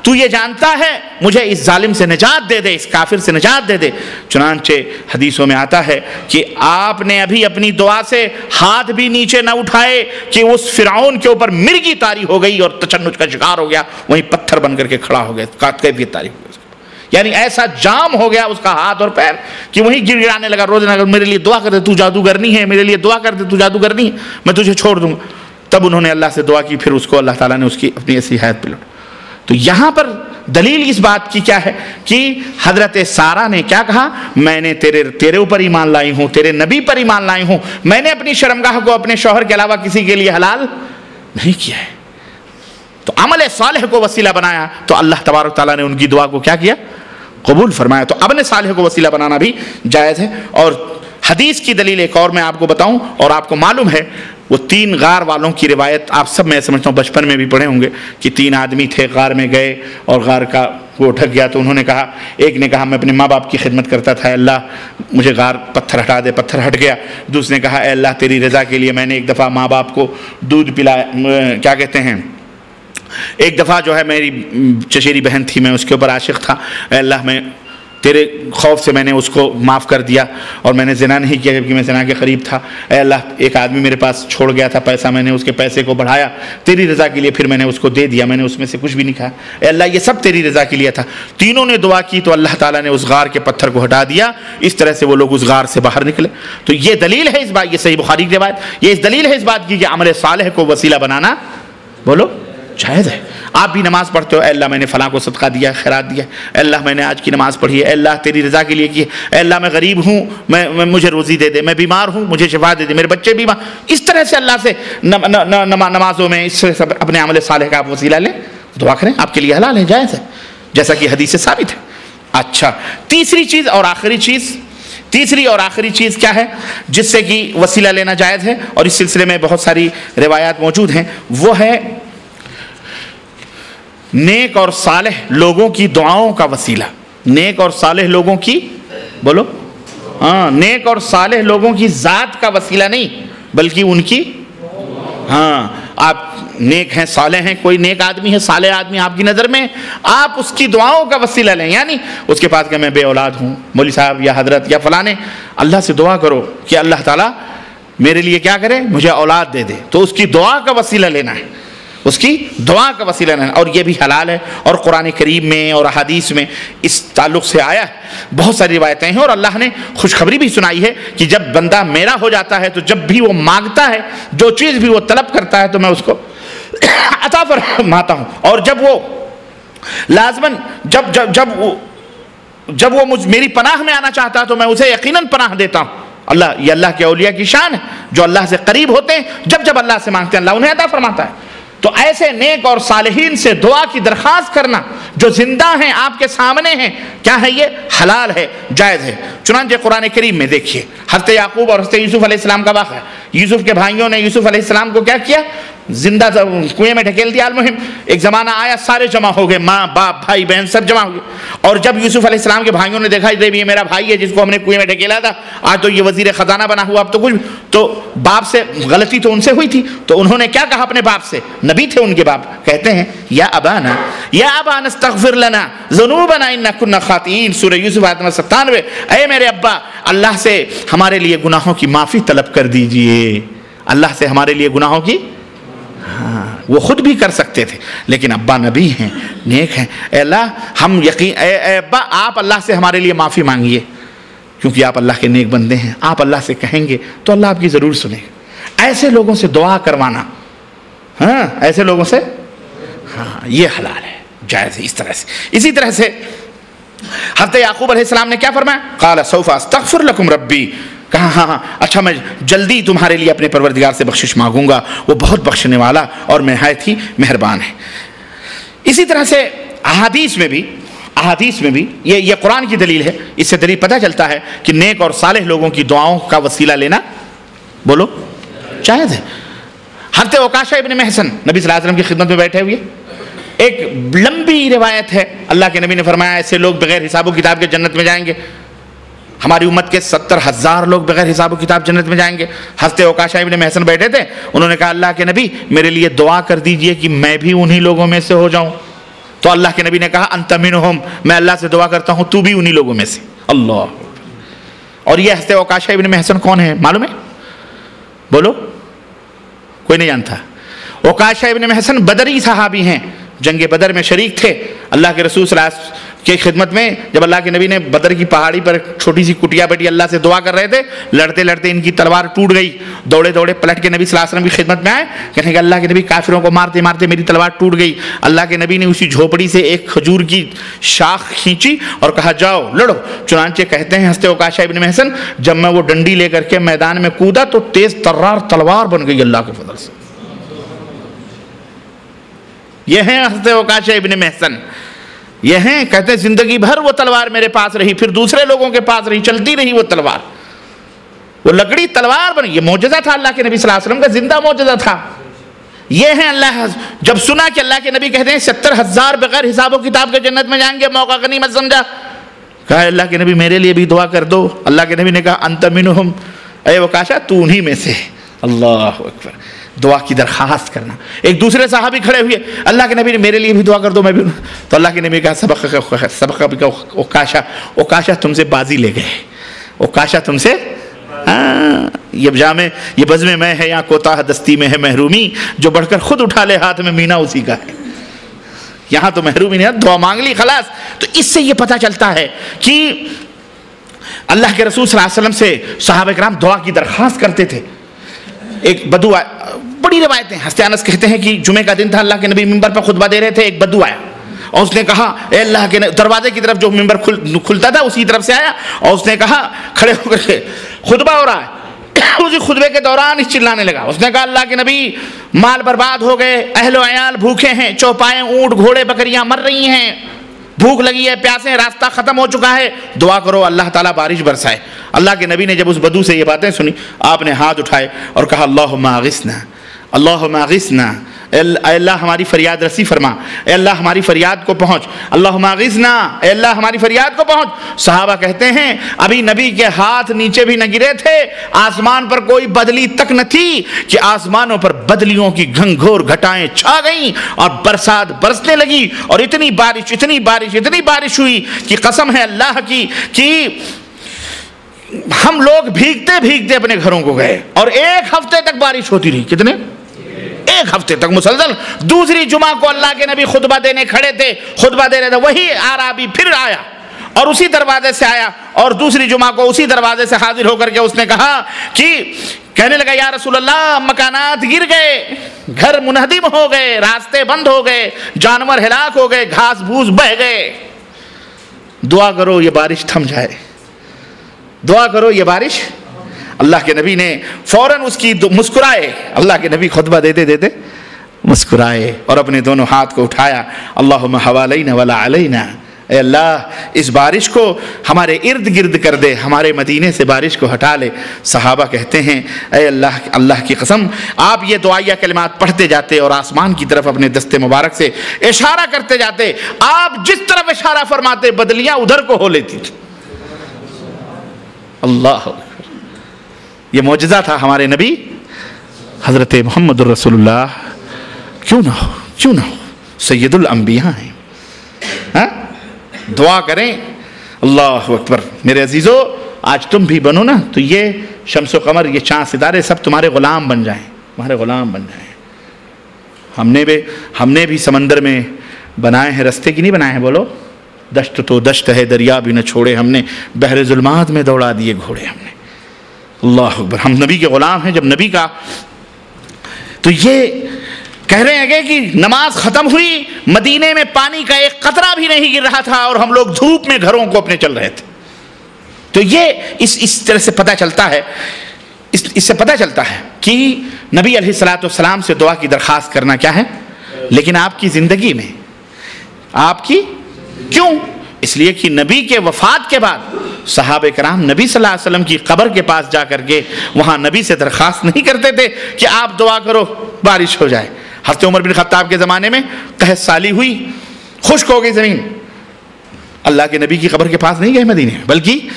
تو یہ جانتا ہے، مجھے اس ظالم سے نجات دے دے، اس کافر سے نجات دے دے۔ چنانچہ حدیثوں میں آتا ہے کہ آپ نے ابھی اپنی دعا سے ہاتھ بھی نیچے نہ اٹھائے کہ اس فرعون کے اوپر مرغی طاری ہو گئی اور تشنج کا شکار ہو گیا، وہیں پتھر بن کر کے کھڑا ہو گیا، کیفیت طاری ہو گئی، یعنی ایسا جام ہو گیا اس کا ہاتھ اور پیر کہ وہیں گر گرانے لگا، روزانہ میرے لیے دعا کر دے تو جادوگرنی ہے، میرے لیے دعا کر دے تو جادوگرنی ہے، میں تجھے چھوڑ دوں گا۔ تب انہوں نے اللہ سے دعا کی، پھر اس کو اللہ تعالیٰ نے اس کی اپنی ایسی حیات پہ لوٹا۔ تو یہاں پر دلیل اس بات کی کیا ہے کہ حضرت سارہ نے کیا کہا؟ میں نے تیرے اوپر ایمان لائی ہوں، تیرے نبی پر ایمان لائی ہوں، میں نے اپنی شرمگاہ کو اپنے شوہر کے علاوہ کسی کے لیے حلال نہیں کیا ہے۔ تو عمل صالح کو وسیلہ بنایا تو اللہ تبارک تعالیٰ نے ان کی دعا کو کیا کیا؟ قبول فرمایا۔ تو عمل صالح کو وسیلہ بنانا بھی جائز ہے۔ اور حدیث کی دلیل ایک اور میں آپ کو بتاؤں، اور آپ کو معلوم ہے وہ 3 غار والوں کی روایت آپ سب میں سمجھتا ہوں بچپن میں بھی پڑھے ہوں گے کہ 3 آدمی تھے، غار میں گئے اور غار کا وہ اٹھک گیا تو انہوں نے کہا، ایک نے کہا میں اپنے ماں باپ کی خدمت کرتا تھا، اللہ مجھے غار پتھر ہٹا دے، پتھر ہٹ گیا۔ دوسرے نے کہا اے اللہ تیری رضا کے لیے میں نے ایک دفعہ ماں باپ کو دودھ پلایا، کیا کہتے ہیں، ایک دفعہ جو ہے میری چچیری بہن تھی، میں اس کے اوپر عاشق تھا، اے اللہ میں تیرے خوف سے میں نے اس کو معاف کر دیا اور میں نے زنا نہیں کیا جبکہ میں زنا کے قریب تھا۔ اے اللہ ایک آدمی میرے پاس چھوڑ گیا تھا پیسہ، میں نے اس کے پیسے کو بڑھایا تیری رضا کے لیے، پھر میں نے اس کو دے دیا، میں نے اس میں سے کچھ بھی نہیں کھایا، اے اللہ یہ سب تیری رضا کے لیے تھا۔ تینوں نے دعا کی تو اللہ تعالیٰ نے اس غار کے پتھر کو ہٹا دیا، اس طرح سے وہ لوگ اس غار سے باہر نکلے۔ تو یہ دلیل ہے اس بات، یہ صحیح بخاری کی روایت، یہ اس دلیل ہے اس بات کی کہ عمل صالح کو وسیلہ بنانا بولو جائز ہے۔ آپ بھی نماز پڑھتے ہو، اے اللہ میں نے فلاں کو صدقہ دیا، خیرات دیا، اے اللہ میں نے آج کی نماز پڑھی ہے، اے اللہ تیری رضا کے لیے کی، اے اللہ میں غریب ہوں، میں مجھے روزی دے دے، میں بیمار ہوں مجھے شفا دے دے، میرے بچے بیمار، اس طرح سے اللہ سے نمازوں میں اس سے اپنے عمل صالح کا آپ وسیلہ لیں، دعا کریں، آپ کے لیے حلال ہے، جائز ہے، جیسا کہ حدیث سے ثابت ہے۔ اچھا، تیسری اور آخری چیز کیا ہے جس سے کہ وسیلہ لینا جائز ہے، اور اس سلسلے میں بہت ساری روایات موجود ہیں، وہ ہے نیک اور صالح لوگوں کی دعاؤں کا وسیلہ۔ نیک اور صالح لوگوں کی بولو، ہاں، نیک اور صالح لوگوں کی ذات کا وسیلہ نہیں بلکہ ان کی، ہاں، آپ نیک ہیں، صالح ہیں، کوئی نیک آدمی ہے، صالح آدمی آپ کی نظر میں، آپ اس کی دعاؤں کا وسیلہ لیں، یعنی اس کے پاس کہ میں بے اولاد ہوں، مولوی صاحب یا حضرت یا فلانے، اللہ سے دعا کرو کہ اللہ تعالیٰ میرے لیے کیا کرے، مجھے اولاد دے دے، تو اس کی دعا کا وسیلہ لینا ہے، اس کی دعا کا وسیلہ لینا، اور یہ بھی حلال ہے، اور قرآن کریم میں اور احادیث میں اس تعلق سے آیا ہے، بہت ساری روایتیں ہیں، اور اللہ نے خوشخبری بھی سنائی ہے کہ جب بندہ میرا ہو جاتا ہے تو جب بھی وہ مانگتا ہے، جو چیز بھی وہ طلب کرتا ہے تو میں اس کو عطا فرماتا ہوں، اور جب وہ لازماً جب وہ میری پناہ میں آنا چاہتا ہے تو میں اسے یقیناً پناہ دیتا ہوں۔ یہ اللہ کے اولیاء کی شان ہے، جو اللہ سے قریب ہوتے ہیں جب اللہ سے مانگتے ہیں اللہ انہیں عطا فرماتا ہے۔ تو ایسے نیک اور صالحین سے دعا کی درخواست کرنا جو زندہ ہیں، آپ کے سامنے ہیں، کیا ہے، یہ حلال ہے، جائز ہے۔ چنانچہ قرآن کریم میں دیکھیے حضرت یعقوب اور حضرت یوسف علیہ السلام کا واقعہ، یوسف کے بھائیوں نے یوسف علیہ السلام کو کیا کیا، زندہ کنویں میں ڈھکیل دیا۔ المہم ایک زمانہ آیا، سارے جمع ہو گئے، ماں باپ بھائی بہن سب جمع ہو گئے، اور جب یوسف علیہ السلام کے بھائیوں نے دیکھا یہ میرا بھائی ہے جس کو ہم نے کنویں میں ڈھکیلا تھا، آج تو یہ وزیر خزانہ بنا ہوا، اب تو کچھ، تو باپ سے غلطی تو ان سے ہوئی تھی، تو انہوں نے کیا کہا اپنے باپ سے، نبی تھے ان کے باپ، کہتے ہیں یا ابانا استغفر لنا ذنوبنا اننا كنا خاطئین، سورہ یوسف آیت نمبر 97، اے میرے ابا اللہ سے ہمارے لیے گناہوں کی معافی طلب کر دیجئے، اللہ سے ہمارے لیے گناہوں کی، ہاں وہ خود بھی کر سکتے تھے لیکن ابا نبی ہیں، نیک ہیں، اے اللہ ہم اے ابا آپ اللہ سے ہمارے لیے معافی مانگیے، کیونکہ آپ اللہ کے نیک بندے ہیں، آپ اللہ سے کہیں گے تو اللہ آپ کی ضرور سنے گا۔ ایسے لوگوں سے دعا کروانا، ہاں ایسے لوگوں سے، ہاں یہ حلال ہے، جائز ہے، اس طرح سے۔ اسی طرح سے حضرت یعقوب علیہ السلام نے کیا فرمایا، قال سوف استغفر لکم ربی، کہا ہاں اچھا میں جلدی تمہارے لیے اپنے پروردگار سے بخشش مانگوں گا، وہ بہت بخشنے والا اور نہایت ہی مہربان ہے۔ اسی طرح سے احادیث میں بھی یہ قرآن کی دلیل ہے، اس سے دلیل پتہ چلتا ہے کہ نیک اور صالح لوگوں کی دعاؤں کا وسیلہ لینا بولو جائز ہے۔ حضرت عکاشہ ابن محصن نبی صلی اللہ علیہ وسلم کی خدمت میں بیٹھے ہوئے، ایک لمبی روایت ہے، اللہ کے نبی نے فرمایا ایسے لوگ بغیر حساب و کتاب کے جنت میں جائیں گے، ہماری امت کے 70,000 لوگ بغیر حساب و کتاب جنت میں جائیں گے۔ حضرت عکاشہ ابن محصن بیٹھے تھے، انہوں نے کہا اللہ کے نبی میرے لیے دعا کر دیجئے کہ میں بھی انہی لوگوں میں سے ہو جاؤں، تو اللہ کے نبی نے کہا انت منہم، میں اللہ سے دعا کرتا ہوں تو بھی انہی لوگوں میں سے، اللہ۔ اور یہ حضرت عکاشہ ابن محصن کون ہے معلوم ہے؟ بولو، کوئی نہیں جانتا؟ عکاشہ ابن محصن بدری صحابی ہیں، جنگ بدر میں شریک تھے، اللہ کے رسول صلی اللہ علیہ وسلم کی خدمت میں جب اللہ کے نبی نے بدر کی پہاڑی پر چھوٹی سی کٹیا بیٹھی اللہ سے دعا کر رہے تھے، لڑتے لڑتے ان کی تلوار ٹوٹ گئی، دوڑے دوڑے پلٹ کے نبی صلی اللہ علیہ وسلم کی خدمت میں آئے، کہنے کہ اللہ کے نبی کافروں کو مارتے مارتے میری تلوار ٹوٹ گئی۔ اللہ کے نبی نے اسی جھوپڑی سے ایک کھجور کی شاخ کھینچی اور کہا جاؤ لڑو۔ چنانچہ کہتے ہیں حضرت عکاشہ ابن محصن جب میں وہ ڈنڈی لے کر کے میدان میں کودا تو تیز ترار تلوار بن گئی اللہ کے فضل سے۔ یہ ہیں حضرت عکاشہ ابن محصن، یہ ہیں، کہتے ہیں زندگی بھر وہ تلوار میرے پاس رہی، پھر دوسرے لوگوں کے پاس رہی، چلتی رہی وہ تلوار، وہ لکڑی تلوار بنی۔ یہ معجزہ تھا اللہ کے نبی صلی اللہ علیہ وسلم کا، زندہ معجزہ تھا، یہ ہیں اللہ. جب سنا کہ اللہ کے نبی کہتے ہیں 70,000 بغیر حساب و کتاب کے جنت میں جائیں گے، موقع غنیمت سمجھا. کہا اللہ کے نبی میرے لیے بھی دعا کر دو. اللہ کے نبی نے کہا انت منہم، اے عکاشہ تو انہی میں سے. اللہ اکبر. دعا کی درخواست کرنا. ایک دوسرے صحابی کھڑے ہوئے، اللہ کے نبی نے میرے لیے بھی دعا کر دو میں بھی. تو اللہ کے نبی کہا سبق عکاشہ تم سے بازی لے گئے. عکاشہ تم سے یہ جامع یہ بزم میں ہے یا کوتاہ دستی میں ہے محرومی، جو بڑھ کر خود اٹھا لے ہاتھ میں مینا اسی کا ہے. یہاں تو محرومی نہیں، دعا مانگ لی خلاص. تو اس سے یہ پتہ چلتا ہے کہ اللہ کے رسول صلی اللہ علیہ وسلم سے صحابہ کرام دعا کی درخواست کرتے تھے. ایک بدو آیا، بڑی روایتیں. حضرت انس کہتے ہیں کہ جمعے کا دن تھا، اللہ کے نبی ممبر پر خطبہ دے رہے تھے. ایک بدو آیا اور اس نے کہا اے اللہ کے دروازے کی طرف جو ممبر کھلتا تھا اسی طرف سے آیا اور اس نے کہا کھڑے ہو کر کے خطبہ ہو رہا ہے. اسی خطبے کے دوران اس چلانے لگا. اس نے کہا اللہ کے نبی مال برباد ہو گئے، اہل و عیال بھوکے ہیں، چوپائے اونٹ گھوڑے بکریاں مر رہی ہیں، بھوک لگی ہے، پیاسے، راستہ ختم ہو چکا ہے، دعا کرو اللہ تعالیٰ بارش برسائے. اللہ کے نبی نے جب اس بدو سے یہ باتیں سنی، آپ نے ہاتھ اٹھائے اور کہا اللہم اغثنا، اللہم اغثنا، اے اللہ ہماری فریاد رسی فرما، اے اللہ ہماری فریاد کو پہنچ، اللہم اغثنا، اے اللہ ہماری فریاد کو پہنچ. صحابہ کہتے ہیں ابھی نبی کے ہاتھ نیچے بھی نہ گرے تھے، آسمان پر کوئی بدلی تک نہ تھی کہ آسمانوں پر بدلیوں کی گھنگھور گھٹائیں چھا گئیں اور برسات برسنے لگی. اور اتنی بارش ہوئی کہ قسم ہے اللہ کی کہ ہم لوگ بھیگتے بھیگتے اپنے گھروں کو گئے. اور 1 ہفتے تک بارش ہوتی رہی. کتنے؟ 1 ہفتے تک مسلسل. دوسری جمعہ کو اللہ کے نبی خطبہ دینے کھڑے تھے، خطبہ دے رہے تھے، وہی اعرابی پھر آیا اور اسی دروازے سے آیا اور دوسری جمعہ کو اسی دروازے سے حاضر ہو کر کے اس نے کہا کہ کہنے لگا یا رسول اللہ مکانات گر گئے، گھر منہدم ہو گئے، راستے بند ہو گئے، جانور ہلاک ہو گئے، گھاس بھوس بہہ گئے، دعا کرو یہ بارش تھم جائے، دعا کرو یہ بارش. اللہ کے نبی نے فوراً اس کی مسکرائے. اللہ کے نبی خطبہ دیتے دیتے مسکرائے اور اپنے دونوں ہاتھ کو اٹھایا. اللہم حوالینا ولا علینا، اے اللہ اس بارش کو ہمارے ارد گرد کر دے، ہمارے مدینے سے بارش کو ہٹا لے. صحابہ کہتے ہیں اے اللہ کی قسم آپ یہ دعائیہ کلمات پڑھتے جاتے اور آسمان کی طرف اپنے دست مبارک سے اشارہ کرتے جاتے، آپ جس طرف اشارہ فرماتے بدلیاں ادھر کو ہو لیتی تھی. اللہ، یہ معجزہ تھا ہمارے نبی حضرت محمد الرسول اللہ. کیوں نہ ہو سید الانبیاء ہیں. دعا کریں. اللہ اکبر. میرے عزیزو آج تم بھی بنو نا تو یہ شمس و قمر، یہ چاند ستارے سب تمہارے غلام بن جائیں، تمہارے غلام بن جائیں. ہم نے بھی سمندر میں بنائے ہیں، رستے کی نہیں بنائے ہیں. بولو دشت تو دشت ہے، دریا بھی نہ چھوڑے ہم نے، بحر ظلمات میں دوڑا دیے گھوڑے ہم نے. اللہ اکبر. ہم نبی کے غلام ہیں. جب نبی کا تو یہ کہہ رہے ہیں کہ نماز ختم ہوئی، مدینے میں پانی کا ایک قطرہ بھی نہیں گر رہا تھا اور ہم لوگ دھوپ میں گھروں کو اپنے چل رہے تھے. تو یہ اس طرح سے پتہ چلتا ہے، اس سے پتہ چلتا ہے کہ نبی علیہ الصلوۃ والسلام سے دعا کی درخواست کرنا کیا ہے. لیکن آپ کی زندگی میں آپ کی کیوں؟ اس لیے کہ نبی کے وفات کے بعد صحابہ کرام نبی صلی اللہ علیہ وسلم کی قبر کے پاس جا کر کے وہاں نبی سے درخواست نہیں کرتے تھے کہ آپ دعا کرو بارش ہو جائے. حضرت عمر بن خطاب کے زمانے میں قحط سالی ہوئی، خشک ہو گئی زمین. اللہ کے نبی کی قبر کے پاس نہیں گئے مدینے میں، بلکہ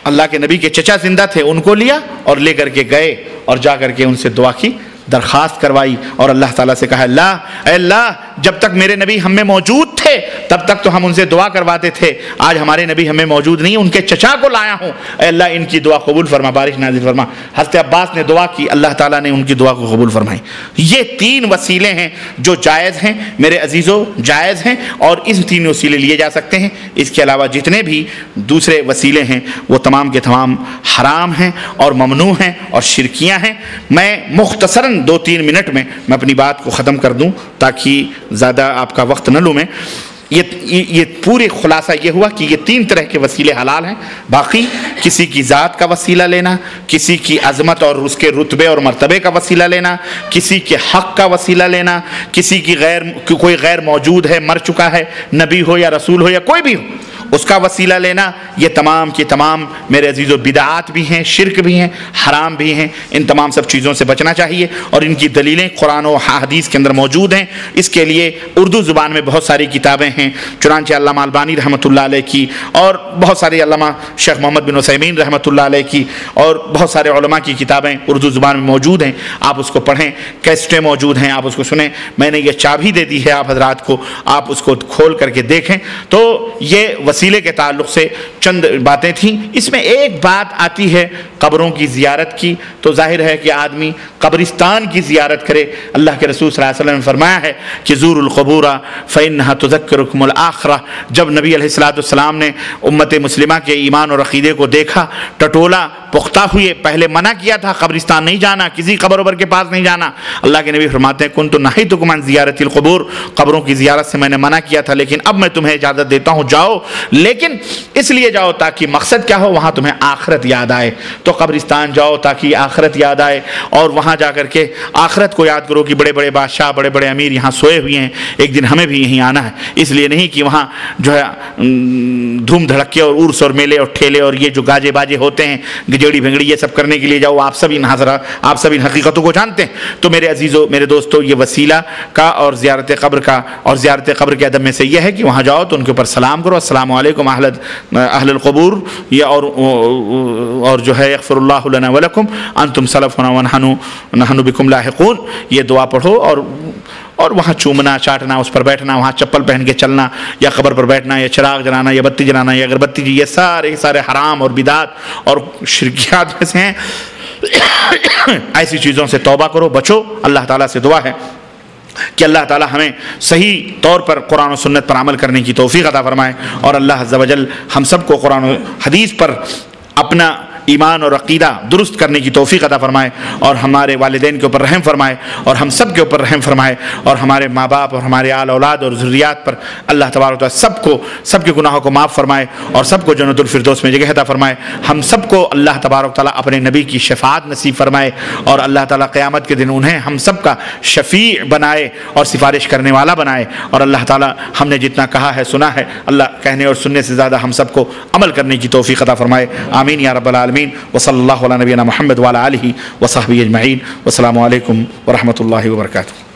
اللہ کے نبی کے چچا زندہ تھے، ان کو لیا اور لے کر کے گئے اور جا کر کے ان سے دعا کی درخواست کروائی اور اللہ تعالیٰ سے کہا اے اللہ جب تک میرے نبی ہم میں موجود تھے تب تک تو ہم ان سے دعا کرواتے تھے، آج ہمارے نبی ہمیں موجود نہیں، ان کے چچا کو لایا ہوں، اے اللہ ان کی دعا قبول فرما، بارش نازل فرما. حضرت عباس نے دعا کی، اللہ تعالیٰ نے ان کی دعا کو قبول فرمائی. یہ 3 وسیلے ہیں جو جائز ہیں میرے عزیزو، جائز ہیں اور ان 3 وسیلے لیے جا سکتے ہیں. اس کے علاوہ جتنے بھی دوسرے وسیلے ہیں وہ تمام کے تمام حرام ہیں اور ممنوع ہیں اور شرکیاں ہیں. میں مختصراً 2-3 منٹ میں اپنی بات کو ختم کر دوں تاکہ زیادہ آپ کا وقت نہ لوں میں. یہ پورے خلاصہ یہ ہوا کہ یہ 3 طرح کے وسیلے حلال ہیں. باقی کسی کی ذات کا وسیلہ لینا، کسی کی عظمت اور اس کے رتبے اور مرتبے کا وسیلہ لینا، کسی کے حق کا وسیلہ لینا، کسی کی کوئی غیر موجود ہے، مر چکا ہے، نبی ہو یا رسول ہو یا کوئی بھی ہو، اس کا وسیلہ لینا، یہ تمام کی تمام میرے عزیزو بدعات بھی ہیں، شرک بھی ہیں، حرام بھی ہیں. ان تمام سب چیزوں سے بچنا چاہیے، اور ان کی دلیلیں قرآن و حدیث کے اندر موجود ہیں. اس کے لیے اردو زبان میں بہت ساری کتابیں ہیں، چنانچہ علامہ البانی رحمۃ اللہ علیہ کی، اور بہت سارے علامہ شیخ محمد بن عثیمین رحمۃ اللہ علیہ کی، اور بہت سارے علماء کی کتابیں اردو زبان میں موجود ہیں. آپ اس کو پڑھیں، کیسٹیں موجود ہیں، آپ اس کو سنیں. میں نے یہ چابی دے دی ہے آپ حضرات کو، آپ اس کو کھول کر کے دیکھیں. تو یہ وسیلے کے تعلق سے چند باتیں تھیں. اس میں ایک بات آتی ہے قبروں کی زیارت کی، تو ظاہر ہے کہ آدمی قبرستان کی زیارت کرے. اللہ کے رسول صلی اللہ علیہ وسلم نے فرمایا ہے کہ زور القبور فإنها تذکرکم الآخرہ. جب نبی علیہ السلام نے امت مسلمہ کے ایمان اور عقیدے کو دیکھا، ٹٹولا پختہ ہوئے، پہلے منع کیا تھا قبرستان نہیں جانا، کسی قبر کے پاس نہیں جانا. اللہ کے نبی فرماتے ہیں کنت نہیتکم عن زیارت القبور، قبروں کی زیارت سے میں نے منع کیا تھا، لیکن اب میں تمہیں اجازت دیتا ہوں، جاؤ. لیکن اس لیے جاؤ تاکہ مقصد کیا ہو، وہاں تمہیں آخرت یاد آئے. تو قبرستان جاؤ تاکہ آخرت یاد آئے، اور وہاں جا کر کے آخرت کو یاد کرو کہ بڑے بڑے بادشاہ، بڑے بڑے امیر یہاں سوئے ہوئے ہیں، ایک دن ہمیں بھی یہیں آنا ہے. اس لیے نہیں کہ وہاں جو ہے دھوم دھڑکے اور عرس اور میلے اور ٹھیلے اور یہ جو گاجے باجے ہوتے ہیں، گجیڑی بھنگڑی، یہ سب کرنے کے لیے جاؤ. آپ سب ان حقیقتوں کو جانتے ہیں. تو میرے عزیزو، میرے دوستو، یہ وسیلہ کا اور زیارت قبر کا اور زیارت قبر کے ادب میں سے یہ ہے کہ وہاں جاؤ تو ان کے اوپر سلام کرو، السلام علیکم اہل القبور، یہ اور جو ہے اغفر اللہ لنا ولکم انتم سلفنا ونحن بکم لاحقون، یہ دعا پڑھو. اور وہاں چومنا، چاٹنا، اس پر بیٹھنا، وہاں چپل پہن کے چلنا، یا قبر پر بیٹھنا، یا چراغ جلانا، یا بتی جلانا، یا اگربتی، یہ سارے حرام اور بدعات اور شرکیات میں سے ہیں. ایسی چیزوں سے توبہ کرو، بچو. اللہ تعالیٰ سے دعا ہے کہ اللہ تعالیٰ ہمیں صحیح طور پر قرآن و سنت پر عمل کرنے کی توفیق عطا فرمائے، اور اللہ عز و جل ہم سب کو قرآن و حدیث پر اپنا ایمان اور عقیدہ درست کرنے کی توفیق عطا فرمائے، اور ہمارے والدین کے اوپر رحم فرمائے، اور ہم سب کے اوپر رحم فرمائے، اور ہمارے ماں باپ اور ہمارے آل اولاد اور ذریات پر اللہ تبارک و تعالیٰ سب کے گناہوں کو معاف فرمائے، اور سب کو جنت الفردوس میں جگہ عطا فرمائے. ہم سب کو اللہ تبارک و تعالیٰ اپنے نبی کی شفاعت نصیب فرمائے، اور اللہ تعالیٰ قیامت کے دن انہیں ہم سب کا شفیع بنائے اور سفارش کرنے والا بنائے. اور اللہ تعالیٰ ہم نے جتنا کہا ہے، سنا ہے، اللہ کہنے اور سننے سے زیادہ ہم سب کو عمل کرنے کی توفیق عطا فرمائے. آمین یا رب العالمین. وصلی اللہ علی نبینا محمد وعلی آلہ وصحبہ اجمعین. والسلام علیکم ورحمۃ اللہ وبرکاتہ.